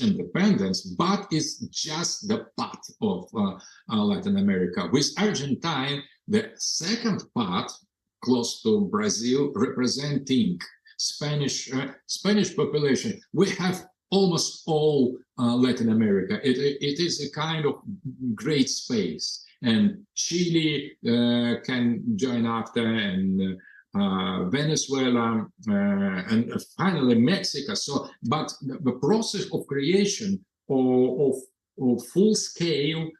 independence, but it's just the part of Latin America. With Argentina, the second part, close to Brazil, representing Spanish population, we have almost all Latin America. It is a kind of great space, and Chile can join after, and Venezuela, and finally Mexico. So, but the process of creation of full-scale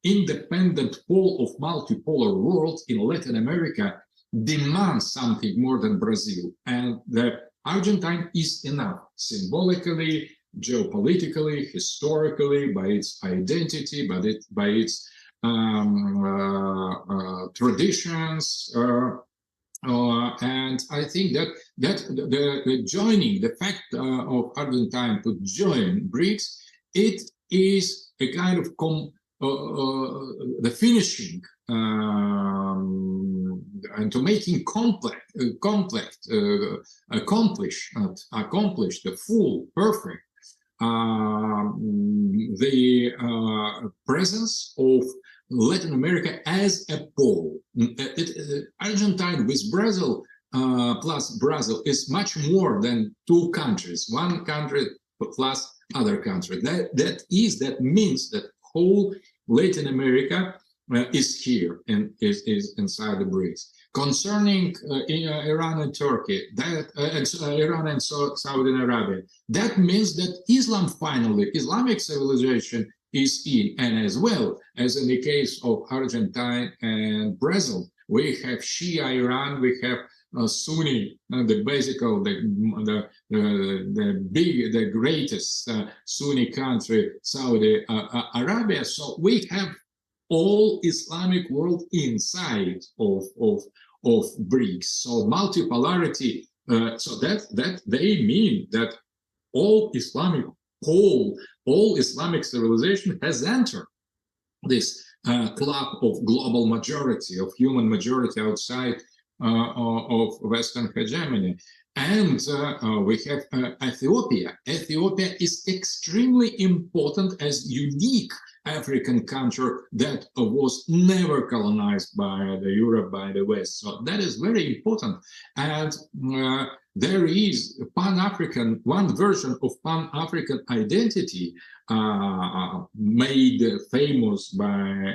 independent pole of multipolar world in Latin America demands something more than Brazil, and the Argentina is enough symbolically, geopolitically, historically, by its identity, by its traditions, and I think that the joining, the fact of Argentina to join BRICS, it is a kind of the finishing and to making accomplish the full, perfect the presence of Latin America as a pole. Argentina with Brazil plus Brazil is much more than two countries, one country plus other country. That means that whole Latin America is here and is inside the BRICS. Concerning Iran and Turkey, Iran and Saudi Arabia, that means that Islam finally, Islamic civilization is in, and as well as in the case of Argentina and Brazil, we have Shia Iran, we have Sunni, the greatest Sunni country, Saudi Arabia. So we have all Islamic world inside of BRICS. So multipolarity. So that they mean that all Islamic civilization has entered this club of global majority, of human majority outside of Western hegemony. And we have Ethiopia. Ethiopia is extremely important as unique African country that was never colonized by the Europe, by the West. So that is very important. And there is Pan-African, one version of Pan-African identity made famous by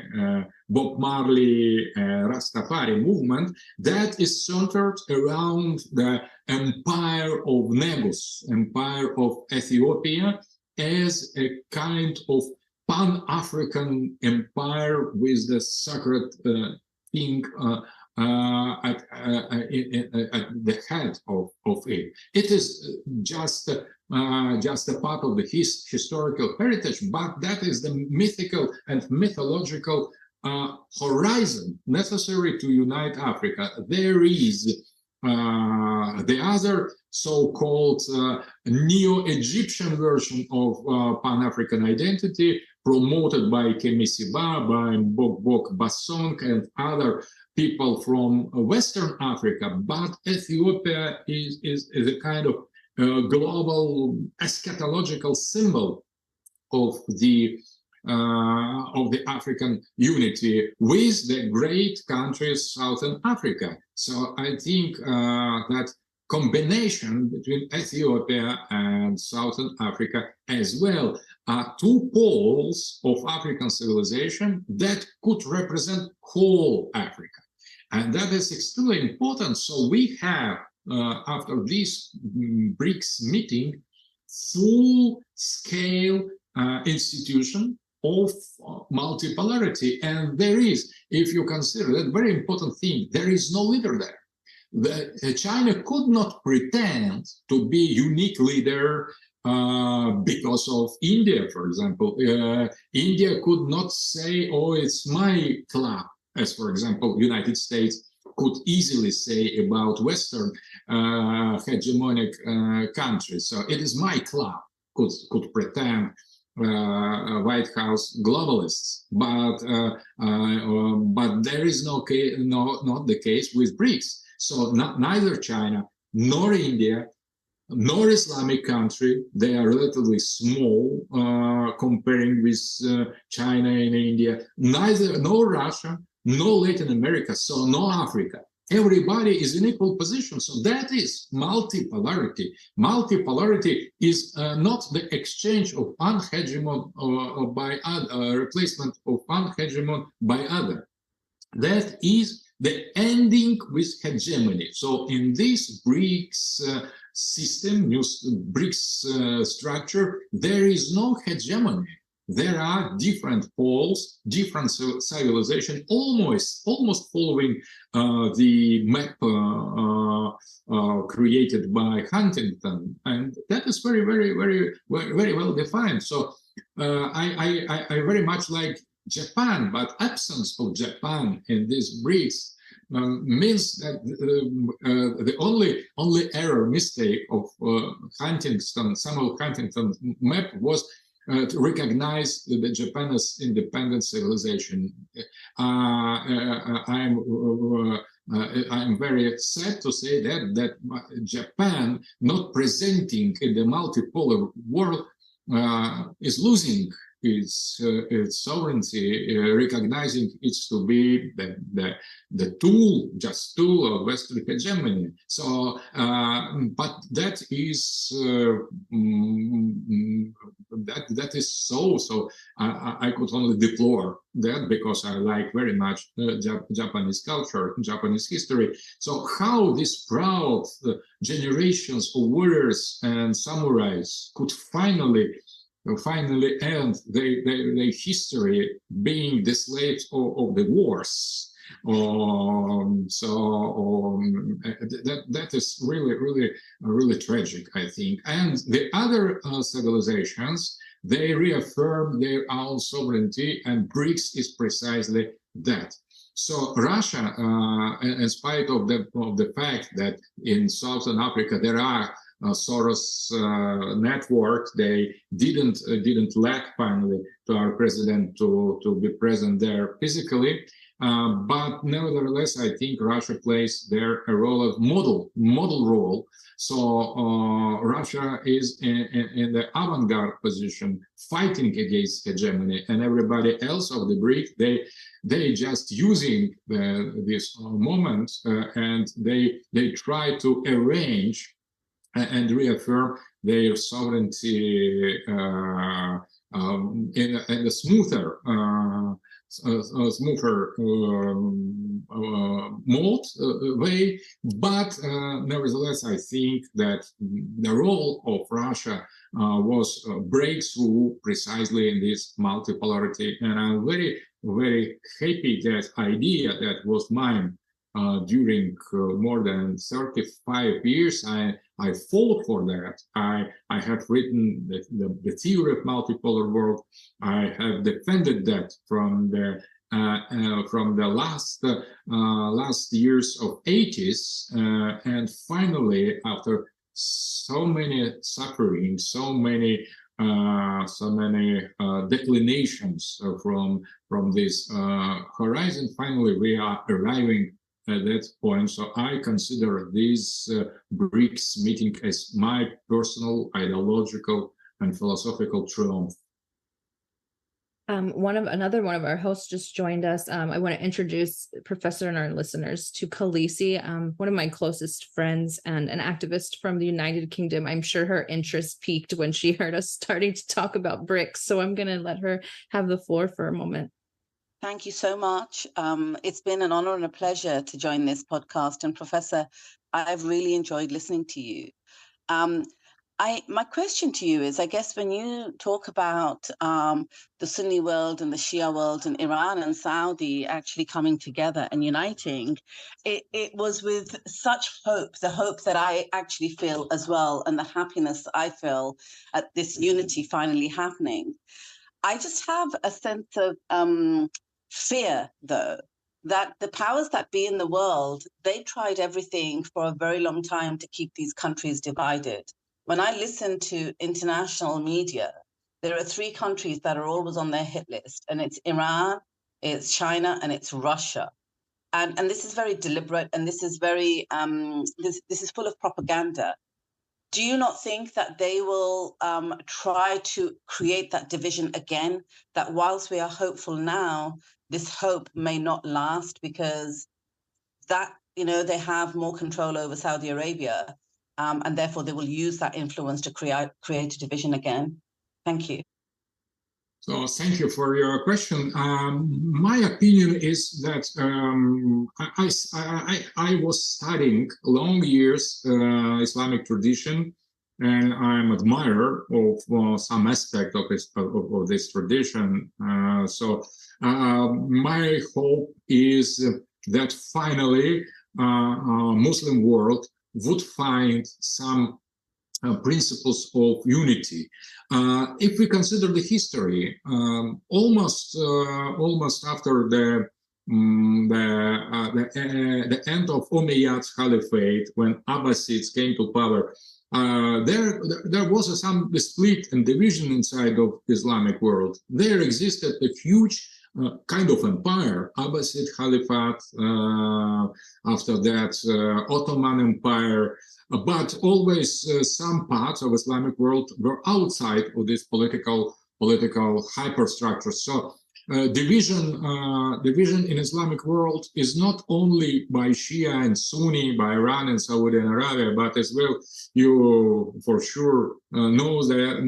Bob Marley Rastafari movement that is centered around the empire of Negus, empire of Ethiopia, as a kind of Pan-African empire with the sacred king at the head of it. It is just a part of the historical heritage, but that is the mythical and mythological horizon necessary to unite Africa. There is the other so-called neo-Egyptian version of Pan-African identity, promoted by Kemisiba, by Bok Basong, and other people from Western Africa. But Ethiopia is a kind of global eschatological symbol of the African unity with the great countries Southern Africa. So I think that combination between Ethiopia and Southern Africa as well are two poles of African civilization that could represent whole Africa. And that is extremely important. So we have, after this BRICS meeting, full-scale institution of multipolarity. And there is, if you consider that very important thing, there is no leader there. China could not pretend to be unique leader because of India, for example. India could not say, oh, it's my club, as, for example, United States could easily say about Western hegemonic countries. So it is my club, could pretend White House globalists, but there is not the case with BRICS. So neither China nor India nor Islamic country, they are relatively small comparing with China and India. No Russia, no Latin America, so no Africa. Everybody is in equal position. So that is multipolarity. Multipolarity is not the exchange of one hegemon by other, replacement of one hegemon by other. That is the ending with hegemony. So in this BRICS system, new BRICS structure, there is no hegemony. There are different poles, different civilization, almost following the map created by Huntington, and that is very well defined. So I very much like Japan, but absence of Japan in this BRICS means that the only mistake of Samuel Huntington's map was to recognize the Japan as independent civilization. I'm very sad to say that Japan, not presenting in the multipolar world, is losing its sovereignty, recognizing it to be the tool of Western hegemony. So, but that is that is so. So I could only deplore that because I like very much Japanese culture, Japanese history. So how these proud generations of warriors and samurais could finally end their history being the slaves of the wars. That is really tragic, I think. And the other civilizations, they reaffirm their own sovereignty, and BRICS is precisely that. So Russia, in spite of the fact that in Southern Africa there are Soros network, they didn't lack finally to our president to be present there physically, but nevertheless I think Russia plays there a role of model role. So Russia is in the avant-garde position, fighting against hegemony, and everybody else of the BRICS, they just using this moment and they try to arrange and reaffirm their sovereignty in a smoother mode way. But nevertheless, I think that the role of Russia was a breakthrough precisely in this multipolarity, and I'm very happy that idea that was mine during more than 35 years. I fought for that. I have written the theory of multipolar world. I have defended that from the last years of 80s, and finally, after so many suffering, so many declinations from this horizon, finally we are arriving at that point. So I consider this BRICS meeting as my personal ideological and philosophical triumph. Another one of our hosts just joined us. I want to introduce Professor and our listeners to Khaleesi, one of my closest friends and an activist from the United Kingdom. I'm sure her interest peaked when she heard us starting to talk about BRICS. So I'm going to let her have the floor for a moment. Thank you so much. It's been an honor and a pleasure to join this podcast. And Professor, I've really enjoyed listening to you. My question to you is, I guess when you talk about the Sunni world and the Shia world and Iran and Saudi actually coming together and uniting, it was with such hope, the hope that I actually feel as well, and the happiness I feel at this unity finally happening. I just have a sense of fear, though, that the powers that be in the world, they tried everything for a very long time to keep these countries divided. When I listen to international media, there are three countries that are always on their hit list, and it's Iran, it's China, and it's Russia. And this is very deliberate, and this is very this is full of propaganda. Do you not think that they will try to create that division again? That whilst we are hopeful now, this hope may not last, because that, you know, they have more control over Saudi Arabia, and therefore they will use that influence to create a division again. Thank you. So thank you for your question. My opinion is that I was studying long years Islamic tradition, and I'm admirer of some aspect of this tradition. So my hope is that finally Muslim world would find some principles of unity. If we consider the history, almost after the end of Umayyad Caliphate, when Abbasids came to power, there was some split and division inside of Islamic world. There existed a huge kind of empire, Abbasid Caliphate, after that Ottoman Empire, but always some parts of Islamic world were outside of this political hyperstructure. So division in Islamic world is not only by Shia and Sunni, by Iran and Saudi Arabia, but as well, you for sure know that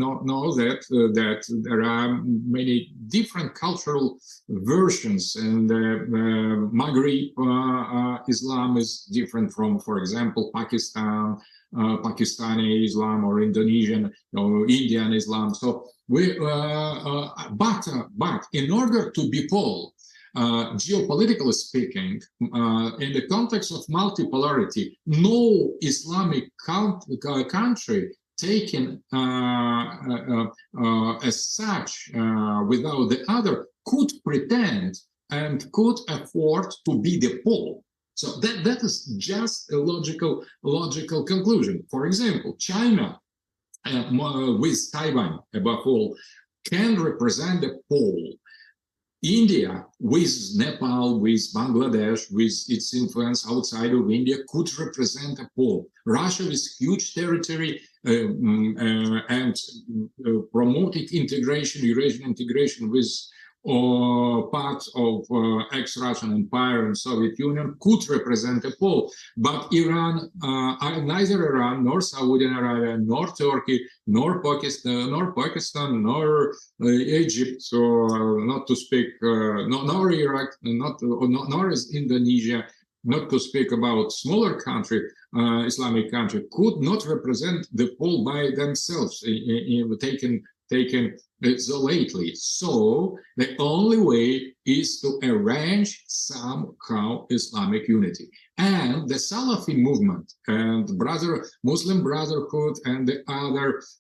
there are many different cultural versions, and Maghreb Islam is different from, for example, Pakistani Islam, or Indonesian or Indian Islam. So but in order to be pole, geopolitically speaking, in the context of multipolarity, no Islamic country taken as such without the other could pretend and could afford to be the pole. So that is just a logical conclusion. For example, China with Taiwan above all can represent a pole. India with Nepal, with Bangladesh, with its influence outside of India, could represent a pole. Russia with huge territory and promoting integration, Eurasian integration with part of ex-Russian Empire and Soviet Union could represent a pole. But Iran, neither Iran nor Saudi Arabia nor Turkey nor Pakistan nor Egypt, so not to speak, nor Iraq, nor is Indonesia, not to speak about smaller country, Islamic country, could not represent the pole by themselves, taken isolately. So the only way is to arrange somehow Islamic unity. And the Salafi movement and Muslim Brotherhood and the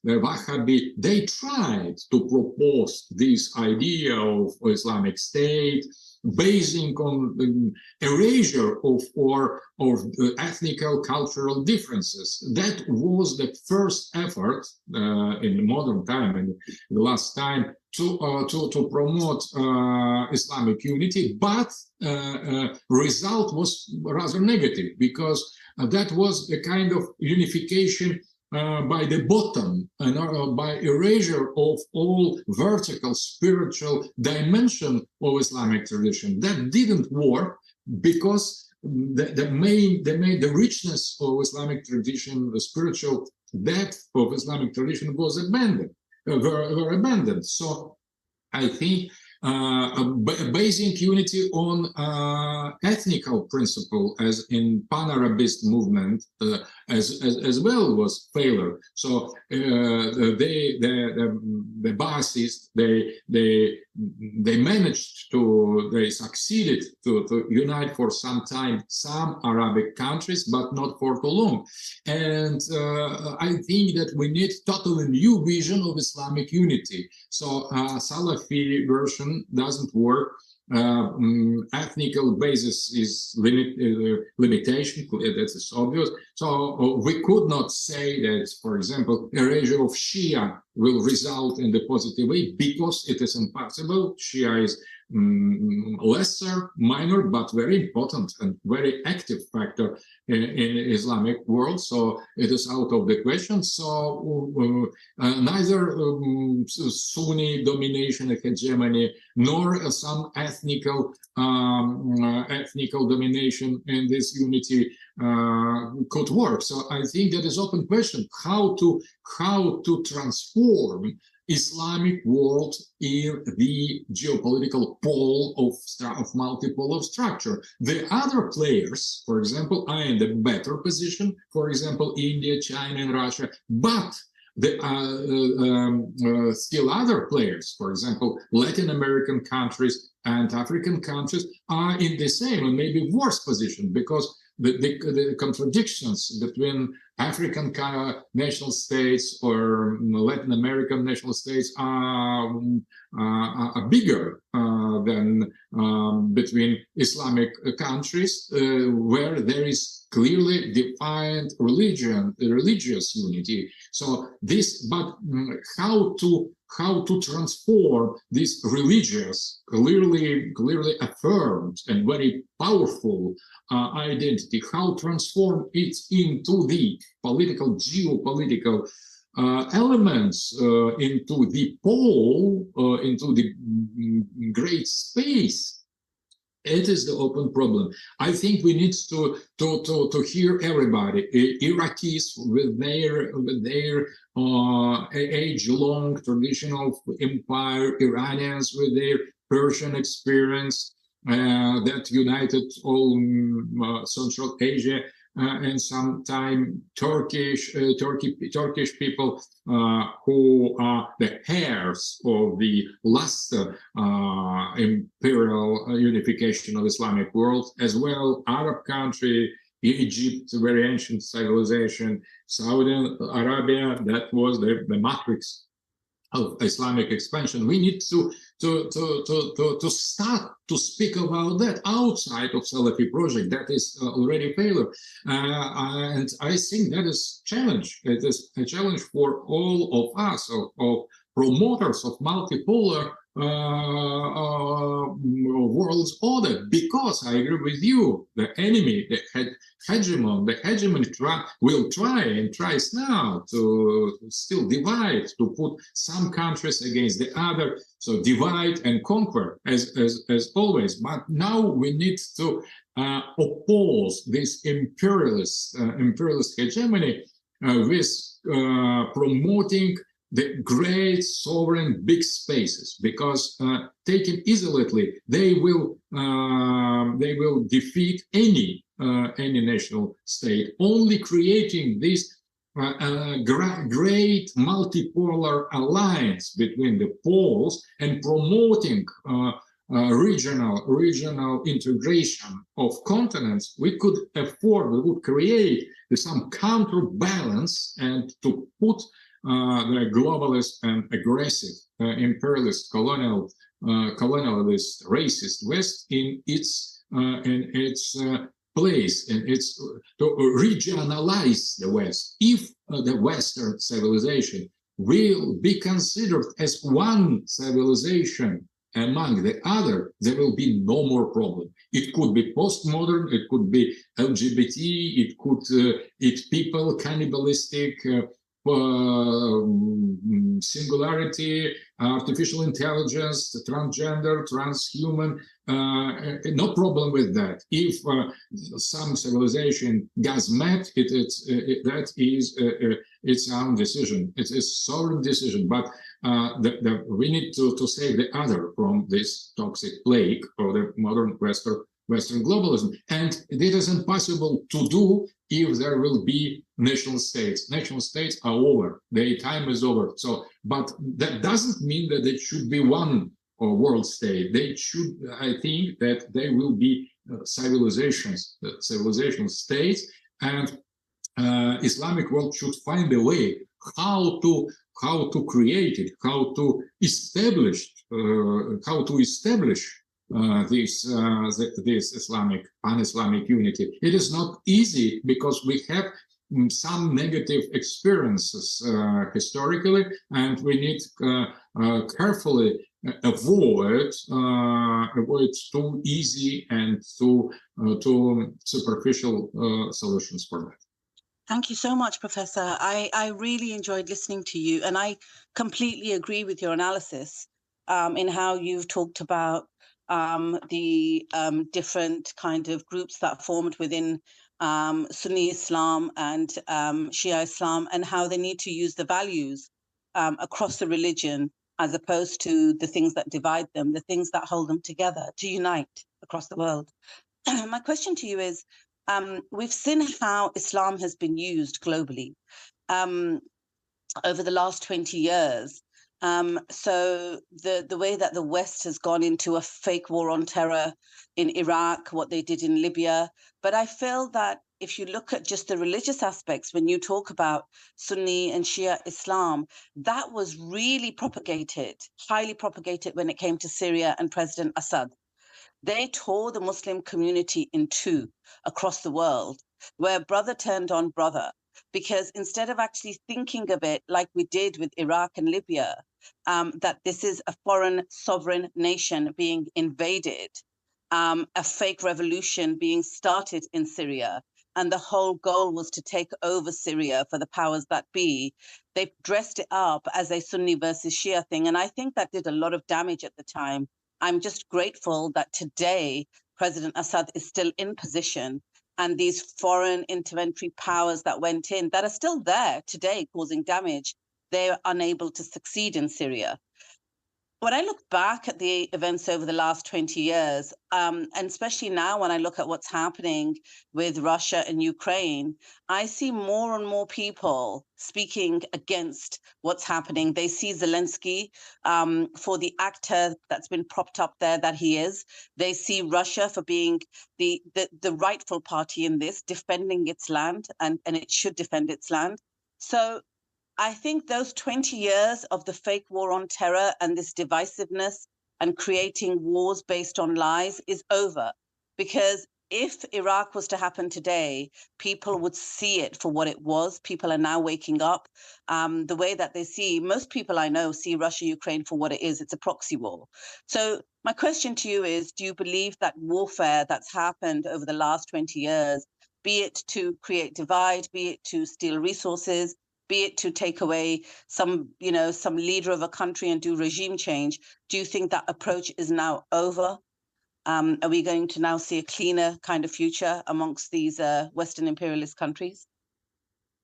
Wahhabi, they tried to propose this idea of Islamic State, basing on the erasure of ethnical cultural differences. That was the first effort in the modern time, in the last time, to promote Islamic unity, but result was rather negative, because that was a kind of unification by the bottom, and by erasure of all vertical spiritual dimension of Islamic tradition. That didn't work, because the richness of Islamic tradition, the spiritual depth of Islamic tradition was abandoned. Were abandoned. So I think basing unity on ethnical principle, as in Pan-Arabist movement, as well was failure. So the Baasists, they managed to, they succeeded to unite for some time some Arabic countries, but not for too long. And I think that we need totally new vision of Islamic unity. So Salafi version doesn't work. ethnical basis is limitation, that is obvious. So we could not say that, for example, erasure of Shia will result in the positive way, because it is impossible. Shia is lesser, minor, but very important and very active factor in Islamic world. So it is out of the question. So neither Sunni domination, hegemony, nor some ethnical domination in this unity could work. So I think that is open question how to transform Islamic world in the geopolitical pole of multipolar structure. The other players, for example, are in the better position, for example, India, China, and Russia, but the still other players, for example, Latin American countries and African countries, are in the same and maybe worse position, because the contradictions between African national states or Latin American national states are bigger than between Islamic countries, where there is clearly defined religious unity. So this, but how to transform this religious, clearly affirmed and very powerful identity, how transform it into the geopolitical elements, into the pole, into the great space. It is the open problem. I think we need to hear everybody. Iraqis with their age-long traditional empire, Iranians with their Persian experience that united all Central Asia, and sometime Turkish people who are the heirs of the last imperial unification of Islamic world, as well Arab country, Egypt, very ancient civilization, Saudi Arabia, that was the matrix of Islamic expansion. We need to start to speak about that outside of Salafi project that is already failure, and I think that is challenge. It is a challenge for all of us, of promoters of multipolar world's order, because I agree with you, the enemy, the hegemon will try and tries now to still divide, to put some countries against the other, so divide and conquer as always. But now we need to oppose this imperialist hegemony with promoting the great sovereign big spaces, because taken isolately, they will defeat any national state. Only creating this great multipolar alliance between the poles and promoting regional integration of continents, we would create some counterbalance and to put the globalist and aggressive imperialist colonialist racist West in its place, and it's to regionalize the West. If the Western civilization will be considered as one civilization among the other, there will be no more problem. It could be postmodern, it could be LGBT, it could eat people, cannibalistic, singularity, artificial intelligence, transgender, transhuman, no problem with that. If some civilization gets mad, that is its own decision. It is sovereign decision. But we need to save the other from this toxic plague of the modern Western globalism. And it is impossible to do if there will be national states. National states are over. Their time is over. So, but that doesn't mean that it should be one world state. They should, I think, that they will be civilization states, and Islamic world should find a way how to create it, how to establish this Islamic, pan-Islamic unity. It is not easy because we have some negative experiences historically, and we need carefully avoid too easy and too superficial solutions for that. Thank you so much, Professor. I really enjoyed listening to you, and I completely agree with your analysis in how you've talked about the different kind of groups that formed within Sunni Islam and Shia Islam, and how they need to use the values across the religion as opposed to the things that divide them, the things that hold them together, to unite across the world. My question to you is, we've seen how Islam has been used globally over the last 20 years. So the way that the West has gone into a fake war on terror in Iraq, what they did in Libya. But I feel that if you look at just the religious aspects, when you talk about Sunni and Shia Islam, that was really propagated, highly propagated when it came to Syria and President Assad. They tore the Muslim community in two across the world, where brother turned on brother, because instead of actually thinking of it like we did with Iraq and Libya, that this is a foreign sovereign nation being invaded, a fake revolution being started in Syria, and the whole goal was to take over Syria for the powers that be, they dressed it up as a Sunni versus Shia thing. And I think that did a lot of damage at the time. I'm just grateful that today President Assad is still in position, and these foreign interventory powers that went in, that are still there today causing damage, they're unable to succeed in Syria. When I look back at the events over the last 20 years, and especially now when I look at what's happening with Russia and Ukraine, I see more and more people speaking against what's happening. They see Zelensky for the actor that's been propped up there that he is. They see Russia for being the rightful party in this, defending its land, and it should defend its land. So I think those 20 years of the fake war on terror and this divisiveness and creating wars based on lies is over. Because if Iraq was to happen today, people would see it for what it was. People are now waking up. The way that they see, most people I know see Russia, Ukraine for what it is. It's a proxy war. So my question to you is, do you believe that warfare that's happened over the last 20 years, be it to create divide, be it to steal resources, be it to take away some leader of a country and do regime change, do you think that approach is now over? Are we going to now see a cleaner kind of future amongst these Western imperialist countries?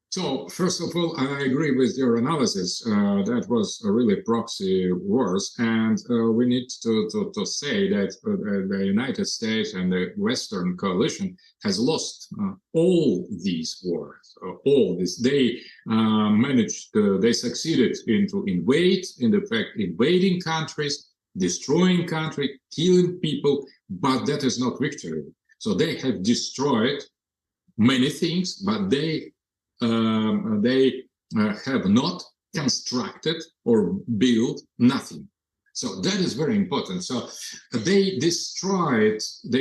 So, first of all, I agree with your analysis. That was a really proxy wars, and we need to say that the United States and the Western coalition has lost all these wars. All this, they they succeeded into invading countries, destroying countries, killing people, but that is not victory. So they have destroyed many things, but they have not constructed or built nothing. So that is very important. So they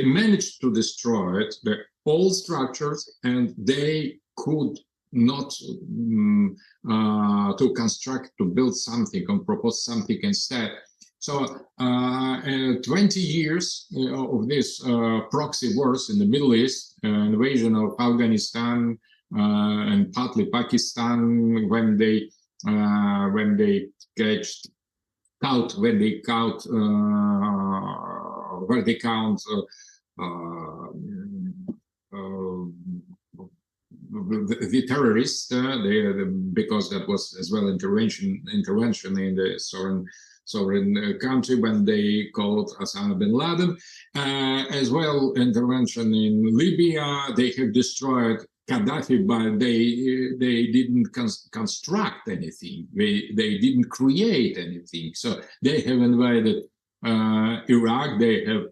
managed to destroy the old structures, and they could not to construct, to build something and propose something instead. So 20 years of this proxy wars in the Middle East, invasion of Afghanistan, and partly Pakistan, when they count the terrorists, because that was as well intervention in the sovereign country when they called Osama bin Laden, as well intervention in Libya. They have destroyed Gaddafi, but they didn't construct anything. They didn't create anything. So they have invaded Iraq. They have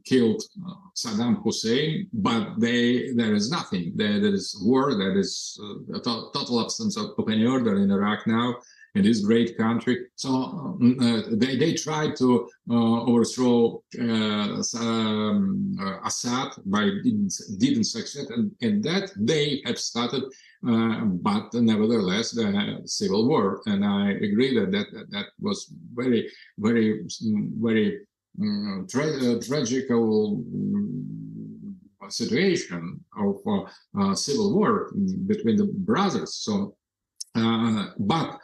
killed Saddam Hussein, but there is nothing. There is war. There is a total absence of any order in Iraq now. in this great country. So they tried to overthrow Assad, but didn't succeed, and that they have started, but nevertheless the civil war. And I agree that was very tragical situation of civil war between the brothers. So, but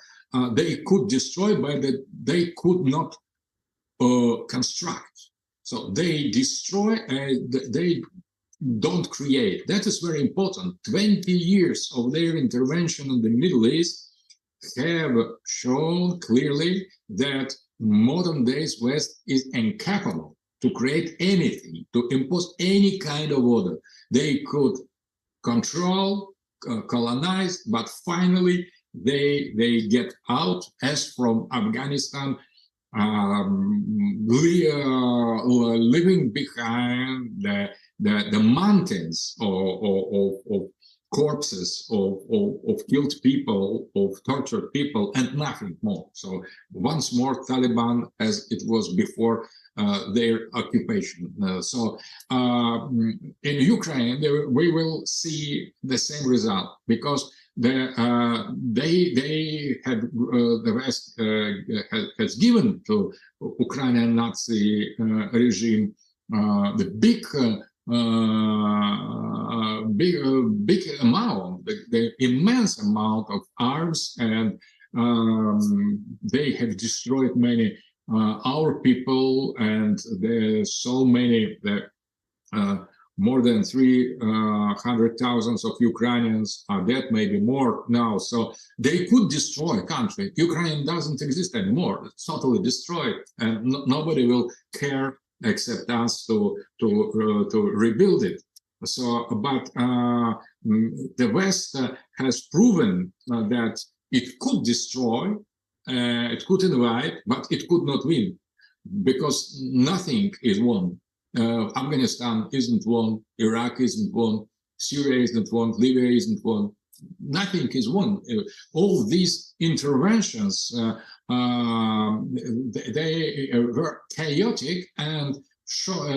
they could destroy, but they could not construct. So they destroy, they don't create. That is very important. 20 years of their intervention in the Middle East have shown clearly that modern days West is incapable to create anything, to impose any kind of order. They could control, colonize, but finally they get out, as from Afghanistan, leaving behind the mountains of corpses of killed people, of tortured people, and nothing more. So once more Taliban as it was before their occupation. So in Ukraine, we will see the same result, because they had the West has given to Ukrainian Nazi regime the big amount, the immense amount of arms, and they have destroyed many our people, and there's so many that more than 300,000 of Ukrainians are dead, maybe more now. So they could destroy a country. Ukraine doesn't exist anymore. It's totally destroyed, and nobody will care except us to rebuild it. So, but the West has proven that it could destroy, it could invade, but it could not win, because nothing is won. Afghanistan isn't won, Iraq isn't won, Syria isn't won, Libya isn't won. Nothing is won. All these interventions, they were chaotic, and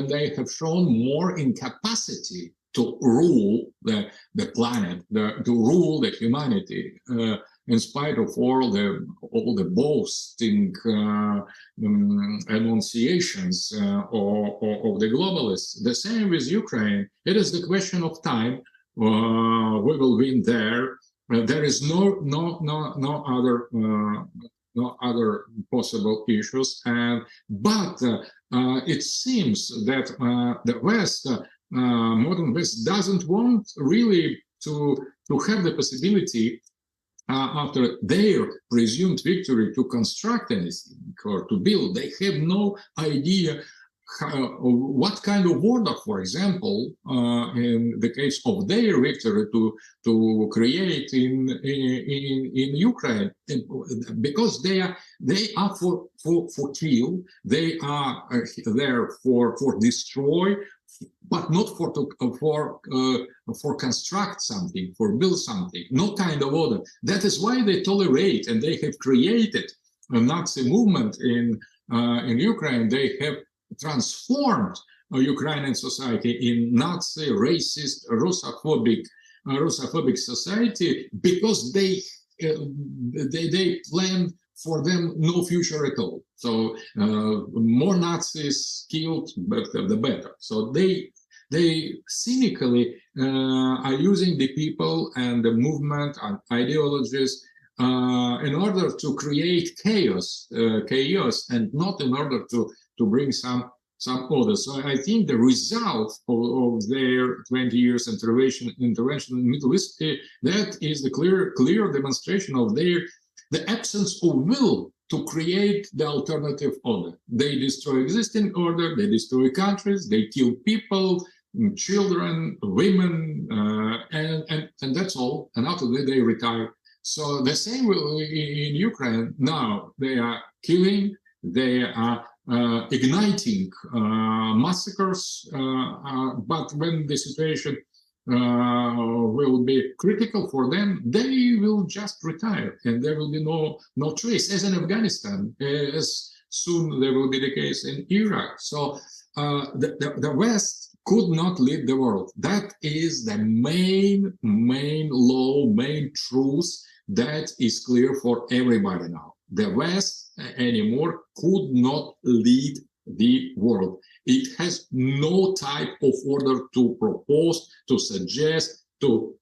they have shown more incapacity to rule the planet, to rule the humanity, in spite of all the boasting enunciations of the globalists. The same with Ukraine. It is the question of time. We will win there. There is no other possible issues. But it seems that the West, modern West, doesn't want really to have the possibility after their presumed victory to construct anything or to build. They have no idea what kind of order, for example, in the case of their victory, to create in Ukraine, because they are for kill, they are there for destroy, but not for construct something, for build something, no kind of order. That is why they tolerate, and they have created a Nazi movement in Ukraine. They have transformed Ukrainian society in Nazi, racist, Russophobic society, because they planned for them no future at all. So more Nazis killed, but the better. So they cynically are using the people and the movement and ideologies in order to create chaos, and not in order to bring some order. So I think the result of their 20 years intervention in the Middle East, that is the clear demonstration of the absence of will to create the alternative order. They destroy existing order, they destroy countries, they kill people, children, women, and that's all. And after that, they retire. So the same in Ukraine. Now they are killing, they are igniting massacres, but when the situation will be critical for them, they will just retire, and there will be no trace, as in Afghanistan, as soon there will be the case in Iraq. So the West could not lead the world. That is the main law, main truth that is clear for everybody now. The West anymore could not lead the world. It has no type of order to propose, to suggest, to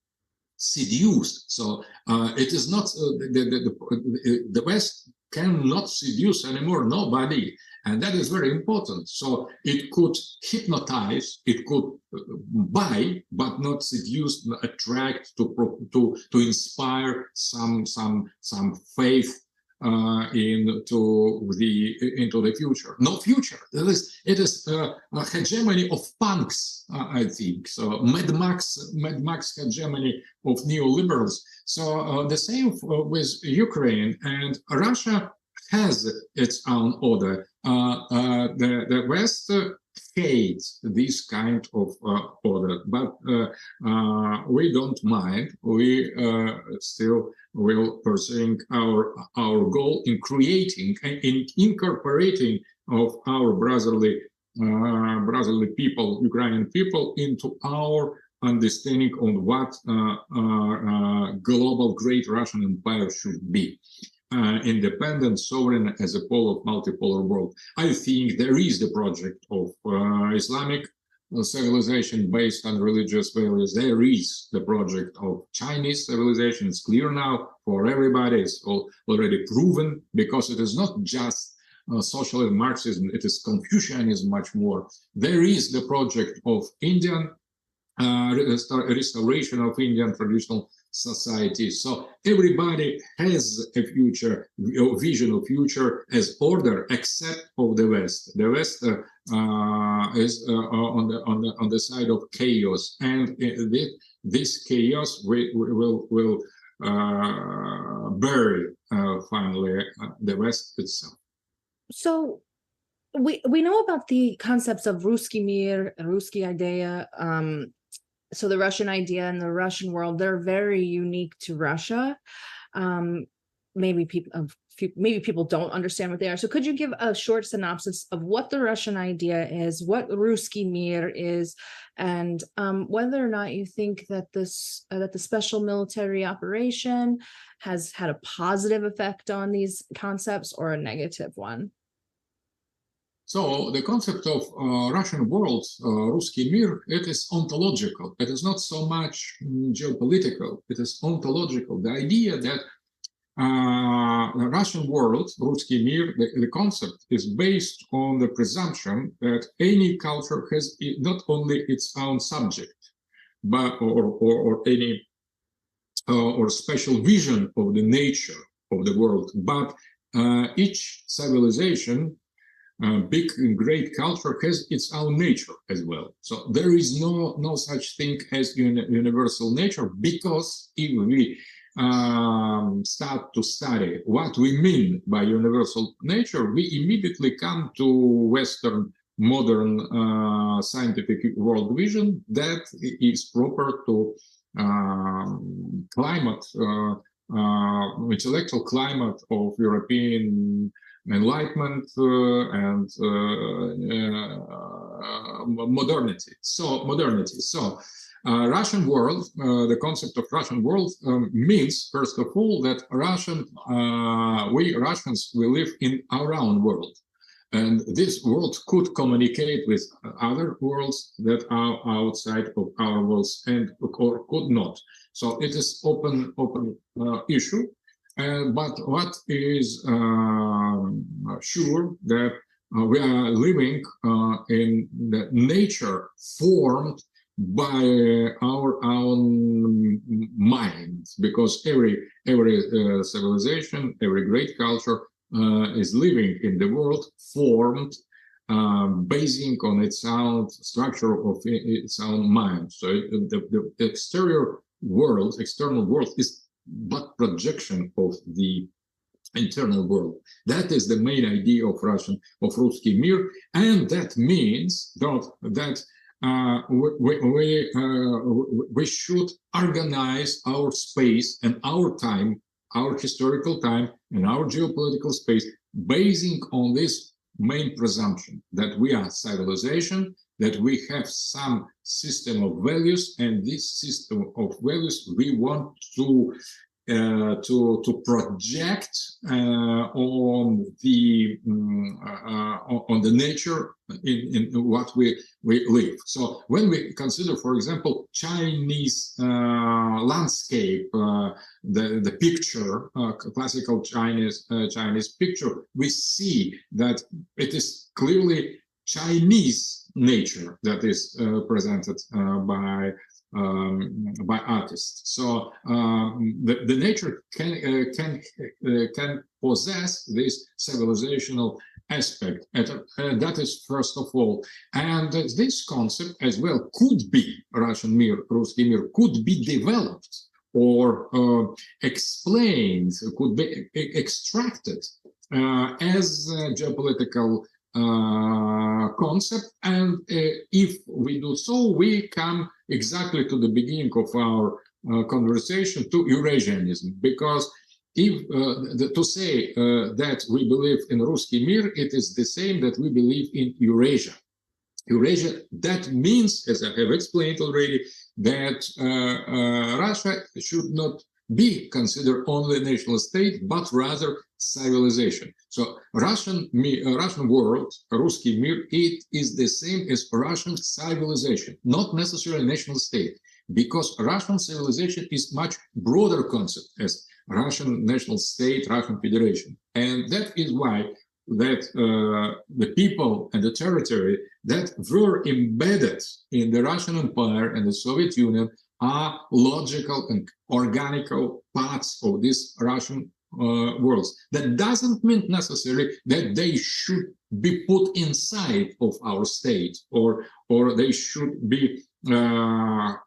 seduce. So it is not the West cannot seduce anymore nobody, and that is very important. So it could hypnotize, it could buy, but not seduce, attract, to inspire some faith into the future. No future. It is a hegemony of punks, I think. So Mad Max hegemony of neoliberals. So the same with Ukraine, and Russia has its own order. The West hates this kind of order, but we don't mind. We still will pursuing our goal in creating and in incorporating of our brotherly people, Ukrainian people, into our understanding on what global great Russian empire should be. Independent, sovereign, as a pole of multipolar world. I think there is the project of Islamic civilization based on religious values. There is the project of Chinese civilization. It's clear now for everybody. It's already proven, because it is not just socialism, Marxism, it is Confucianism much more. There is the project of Indian restoration of Indian traditional society. So everybody has a future, a vision of future as order, except of the West. The West is on the side of chaos, and this chaos will bury finally the West itself. So we know about the concepts of Russkiy Mir, Russkiy idea. So the Russian idea and the Russian world, they're very unique to Russia. Maybe people don't understand what they are. So could you give a short synopsis of what the Russian idea is, what Russkiy Mir is, and whether or not you think that that the special military operation has had a positive effect on these concepts or a negative one? So the concept of Russian world, Russkiy Mir, it is ontological. It is not so much geopolitical. It is ontological. The idea that the Russian world, Russkiy Mir, the concept is based on the presumption that any culture has not only its own subject, but or any or special vision of the nature of the world, but each civilization, big and great culture, has its own nature as well. So there is no such thing as universal nature, because if we start to study what we mean by universal nature, we immediately come to Western modern scientific world vision that is proper to climate, intellectual climate of European Enlightenment and modernity. So Russian world, the concept of Russian world means, first of all, that we Russians, we live in our own world, and this world could communicate with other worlds that are outside of our worlds, and or could not. So it is open issue. But what is sure, that we are living in the nature formed by our own minds, because every civilization, every great culture is living in the world formed basing on its own structure of its own mind. So the external world is but projection of the internal world. That is the main idea of Russkiy Mir, and that means that we should organize our space and our time, our historical time and our geopolitical space, basing on this main presumption that we are civilization, that we have some system of values, and this system of values we want to project on the nature in what we live. So when we consider, for example, Chinese landscape, the picture, classical Chinese picture, we see that it is clearly Chinese nature that is presented by artists. So the nature can possess this civilizational aspect. That is first of all, and this concept as well could be Russian Mir, Russkiy Mir, could be developed or explained, could be extracted as a geopolitical concept, and if we do so, we come exactly to the beginning of our conversation, to Eurasianism, because if to say that we believe in Russkiy Mir, it is the same that we believe in Eurasia. Eurasia, that means, as I have explained already, that Russia should not be considered only a national state, but rather civilization. So Russian world, Russkiy Mir, it is the same as Russian civilization, not necessarily national state, because Russian civilization is much broader concept as Russian national state, Russian Federation. And that is why that the people and the territory that were embedded in the Russian Empire and the Soviet Union are logical and organical parts of this Russian worlds. That doesn't mean necessarily that they should be put inside of our state or they should be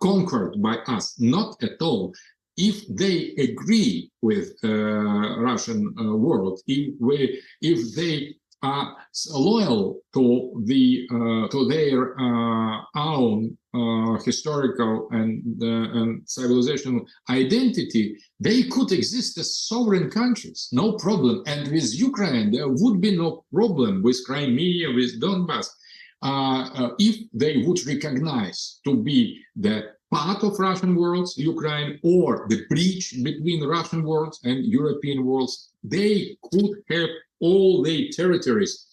conquered by us. Not at all. If they agree with Russian world, if they are loyal to their own historical and civilizational identity, they could exist as sovereign countries, no problem. And with Ukraine, there would be no problem, with Crimea, with Donbass, if they would recognize to be the part of Russian worlds, Ukraine, or the bridge between Russian worlds and European worlds. They could have all their territories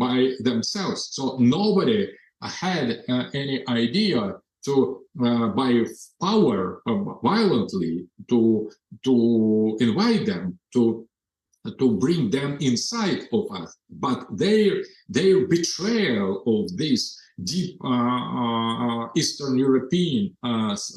by themselves. So nobody had any idea to by power violently to invite them to bring them inside of us. But their betrayal of this deep Eastern European,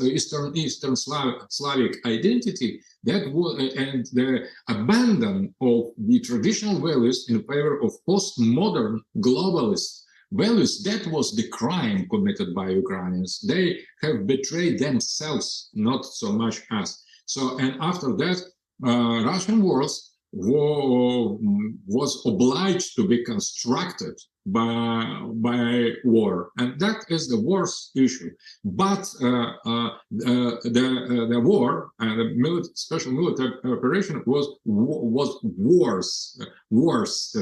Eastern Slavic identity, that was, and the abandon of the traditional values in favor of postmodern globalist values, that was the crime committed by Ukrainians. They have betrayed themselves, not so much us. So, and after that, Russian worlds was obliged to be constructed by war, and that is the worst issue. But the war and the special military operation was worst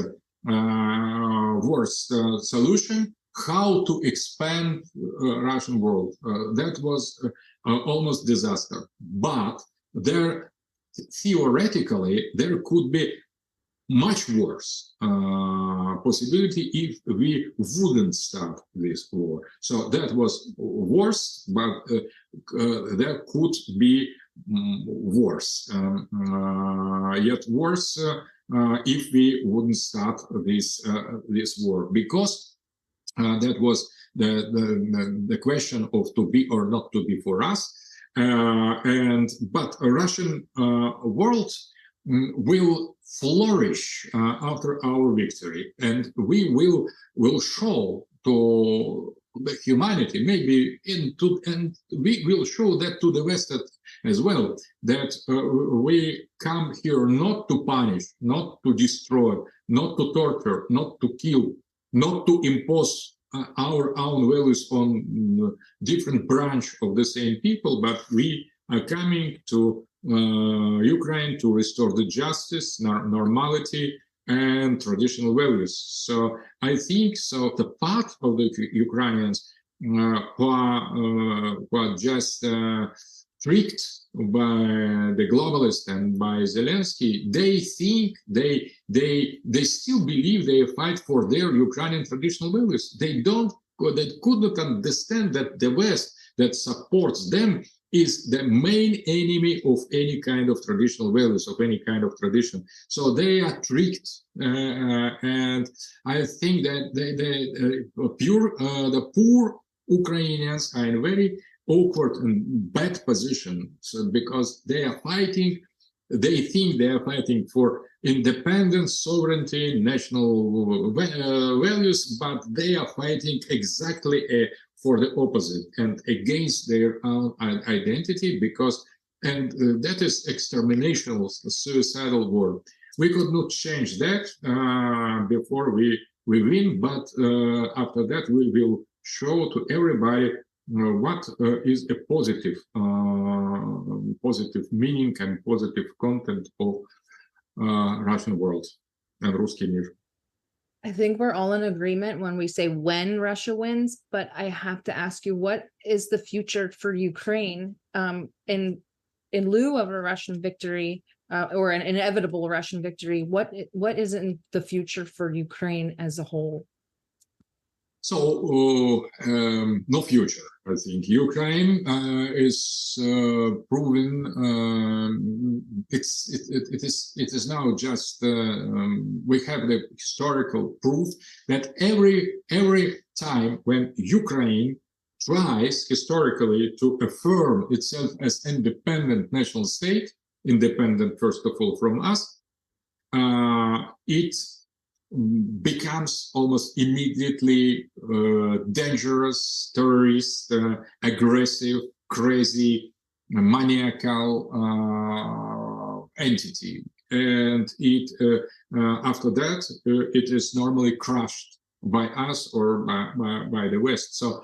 solution. How to expand Russian world? That was almost disaster. But theoretically, there could be much worse possibility if we wouldn't start this war. So that was worse, but there could be worse, yet worse if we wouldn't start this war, because that was the question of to be or not to be for us. But a Russian world will flourish after our victory, and we will show to the humanity, maybe and we will show that to the West as well, that we come here not to punish, not to destroy, not to torture, not to kill, not to impose our own values on different branch of the same people, but we are coming to Ukraine to restore the justice, normality, and traditional values. So I think so. The part of the Ukrainians who are just tricked by the globalists and by Zelensky, they think they still believe they fight for their Ukrainian traditional values. They could not understand that the West that supports them is the main enemy of any kind of traditional values, of any kind of tradition. So they are tricked, and I think that the poor Ukrainians are in very awkward and bad position, so because they are fighting, they think they are fighting for independence, sovereignty, national values, but they are fighting exactly for the opposite and against their own identity, because that is exterminational, suicidal war. We could not change that before we win, but after that we will show to everybody what is a positive meaning and positive content of Russian world and Russkiy Mir. I think we're all in agreement when we say when Russia wins, but I have to ask you, what is the future for Ukraine in lieu of a Russian victory or an inevitable Russian victory? What is in the future for Ukraine as a whole? So no future. I think Ukraine is proven. It is now just we have the historical proof that every time when Ukraine tries historically to affirm itself as independent national state, independent first of all from us, it becomes almost immediately dangerous, terrorist, aggressive, crazy, maniacal entity. And it after that, it is normally crushed by us or by the West. So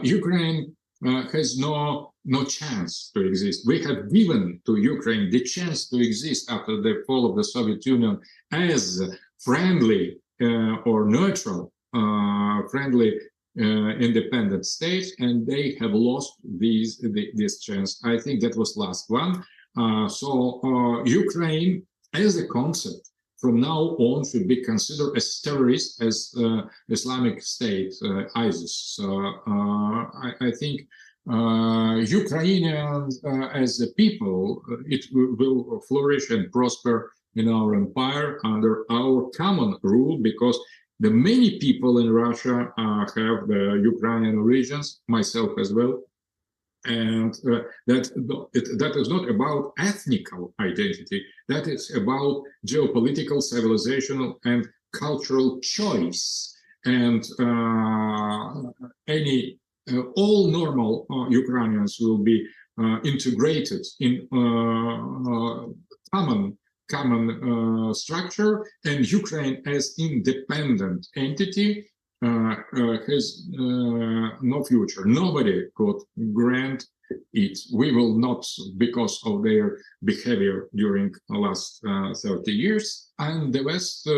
Ukraine has no chance to exist. We have given to Ukraine the chance to exist after the fall of the Soviet Union as friendly or neutral, friendly independent state, and they have lost this chance. I think that was last one. So Ukraine, as a concept, from now on should be considered as terrorist, as Islamic State, ISIS. So I think Ukrainians as a people, it will flourish and prosper in our empire under our common rule, because the many people in Russia have the Ukrainian origins, myself as well, and that is not about ethnical identity. That is about geopolitical, civilizational, and cultural choice. And all normal Ukrainians will be integrated in common structure, and Ukraine as independent entity has no future. Nobody could grant it. We will not, because of their behavior during the last 30 years, and the West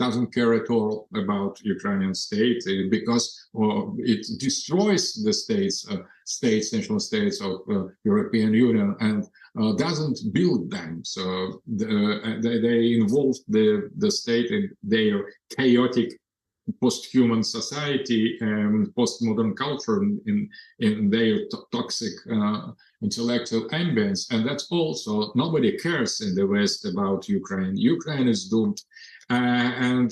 doesn't care at all about Ukrainian state, because it destroys the national states of European Union, and doesn't build them. So they involve the state in their chaotic post-human society and postmodern culture in their toxic intellectual ambience. And that's also, nobody cares in the West about Ukraine. Ukraine is doomed. And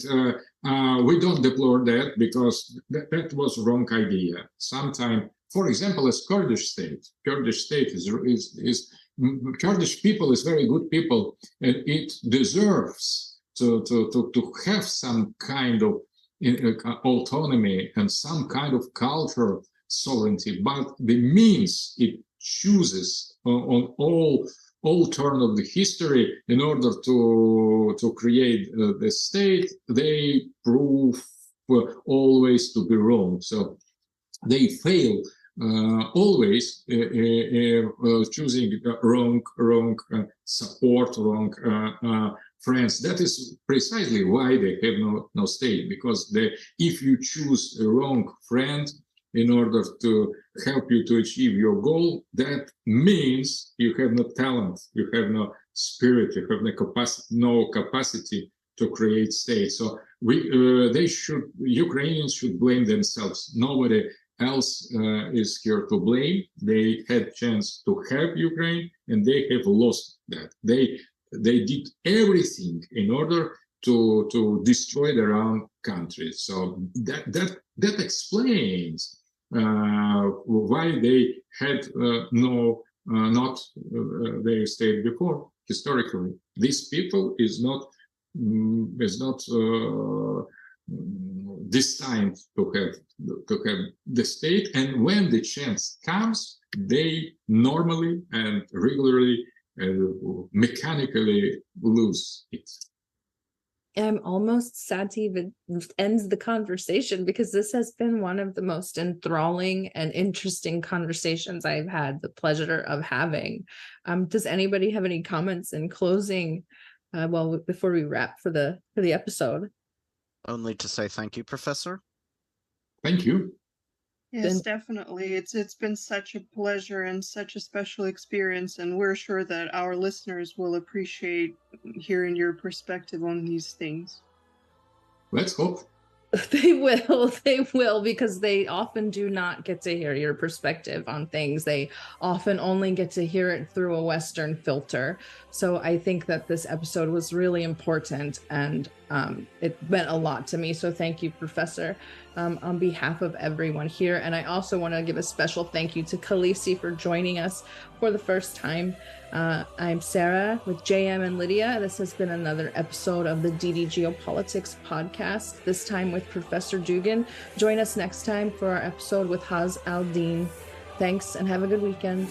we don't deplore that, because that was a wrong idea. Sometime, for example, as Kurdish state is Kurdish people is very good people, and it deserves to have some kind of autonomy and some kind of cultural sovereignty, but the means it chooses on all all turn of the history in order to create the state, they prove always to be wrong. So they fail always choosing wrong support, wrong friends. That is precisely why they have no state, because if you choose a wrong friend in order to help you to achieve your goal, that means you have no talent, you have no spirit, you have no capacity to create state. So Ukrainians should blame themselves. Nobody else is here to blame. They had chance to have Ukraine, and they have lost that. They did everything in order to destroy their own country. So that explains why they had not their state before. Historically, these people is not destined to have the state, and when the chance comes, they normally and regularly mechanically lose it. I'm almost sad to even end the conversation, because this has been one of the most enthralling and interesting conversations I've had the pleasure of having. Does anybody have any comments in closing? Before we wrap for the episode. Only to say thank you, Professor. Thank you. Yes, definitely. It's been such a pleasure and such a special experience, and we're sure that our listeners will appreciate hearing your perspective on these things. Let's hope. They will, because they often do not get to hear your perspective on things. They often only get to hear it through a Western filter. So I think that this episode was really important, and it meant a lot to me. So thank you, Professor, on behalf of everyone here. And I also want to give a special thank you to Khaleesi for joining us for the first time. I'm Sarah with JM and Lydia. This has been another episode of the DD Geopolitics Podcast, this time with Professor Dugin. Join us next time for our episode with Haz al-Din. Thanks, and have a good weekend.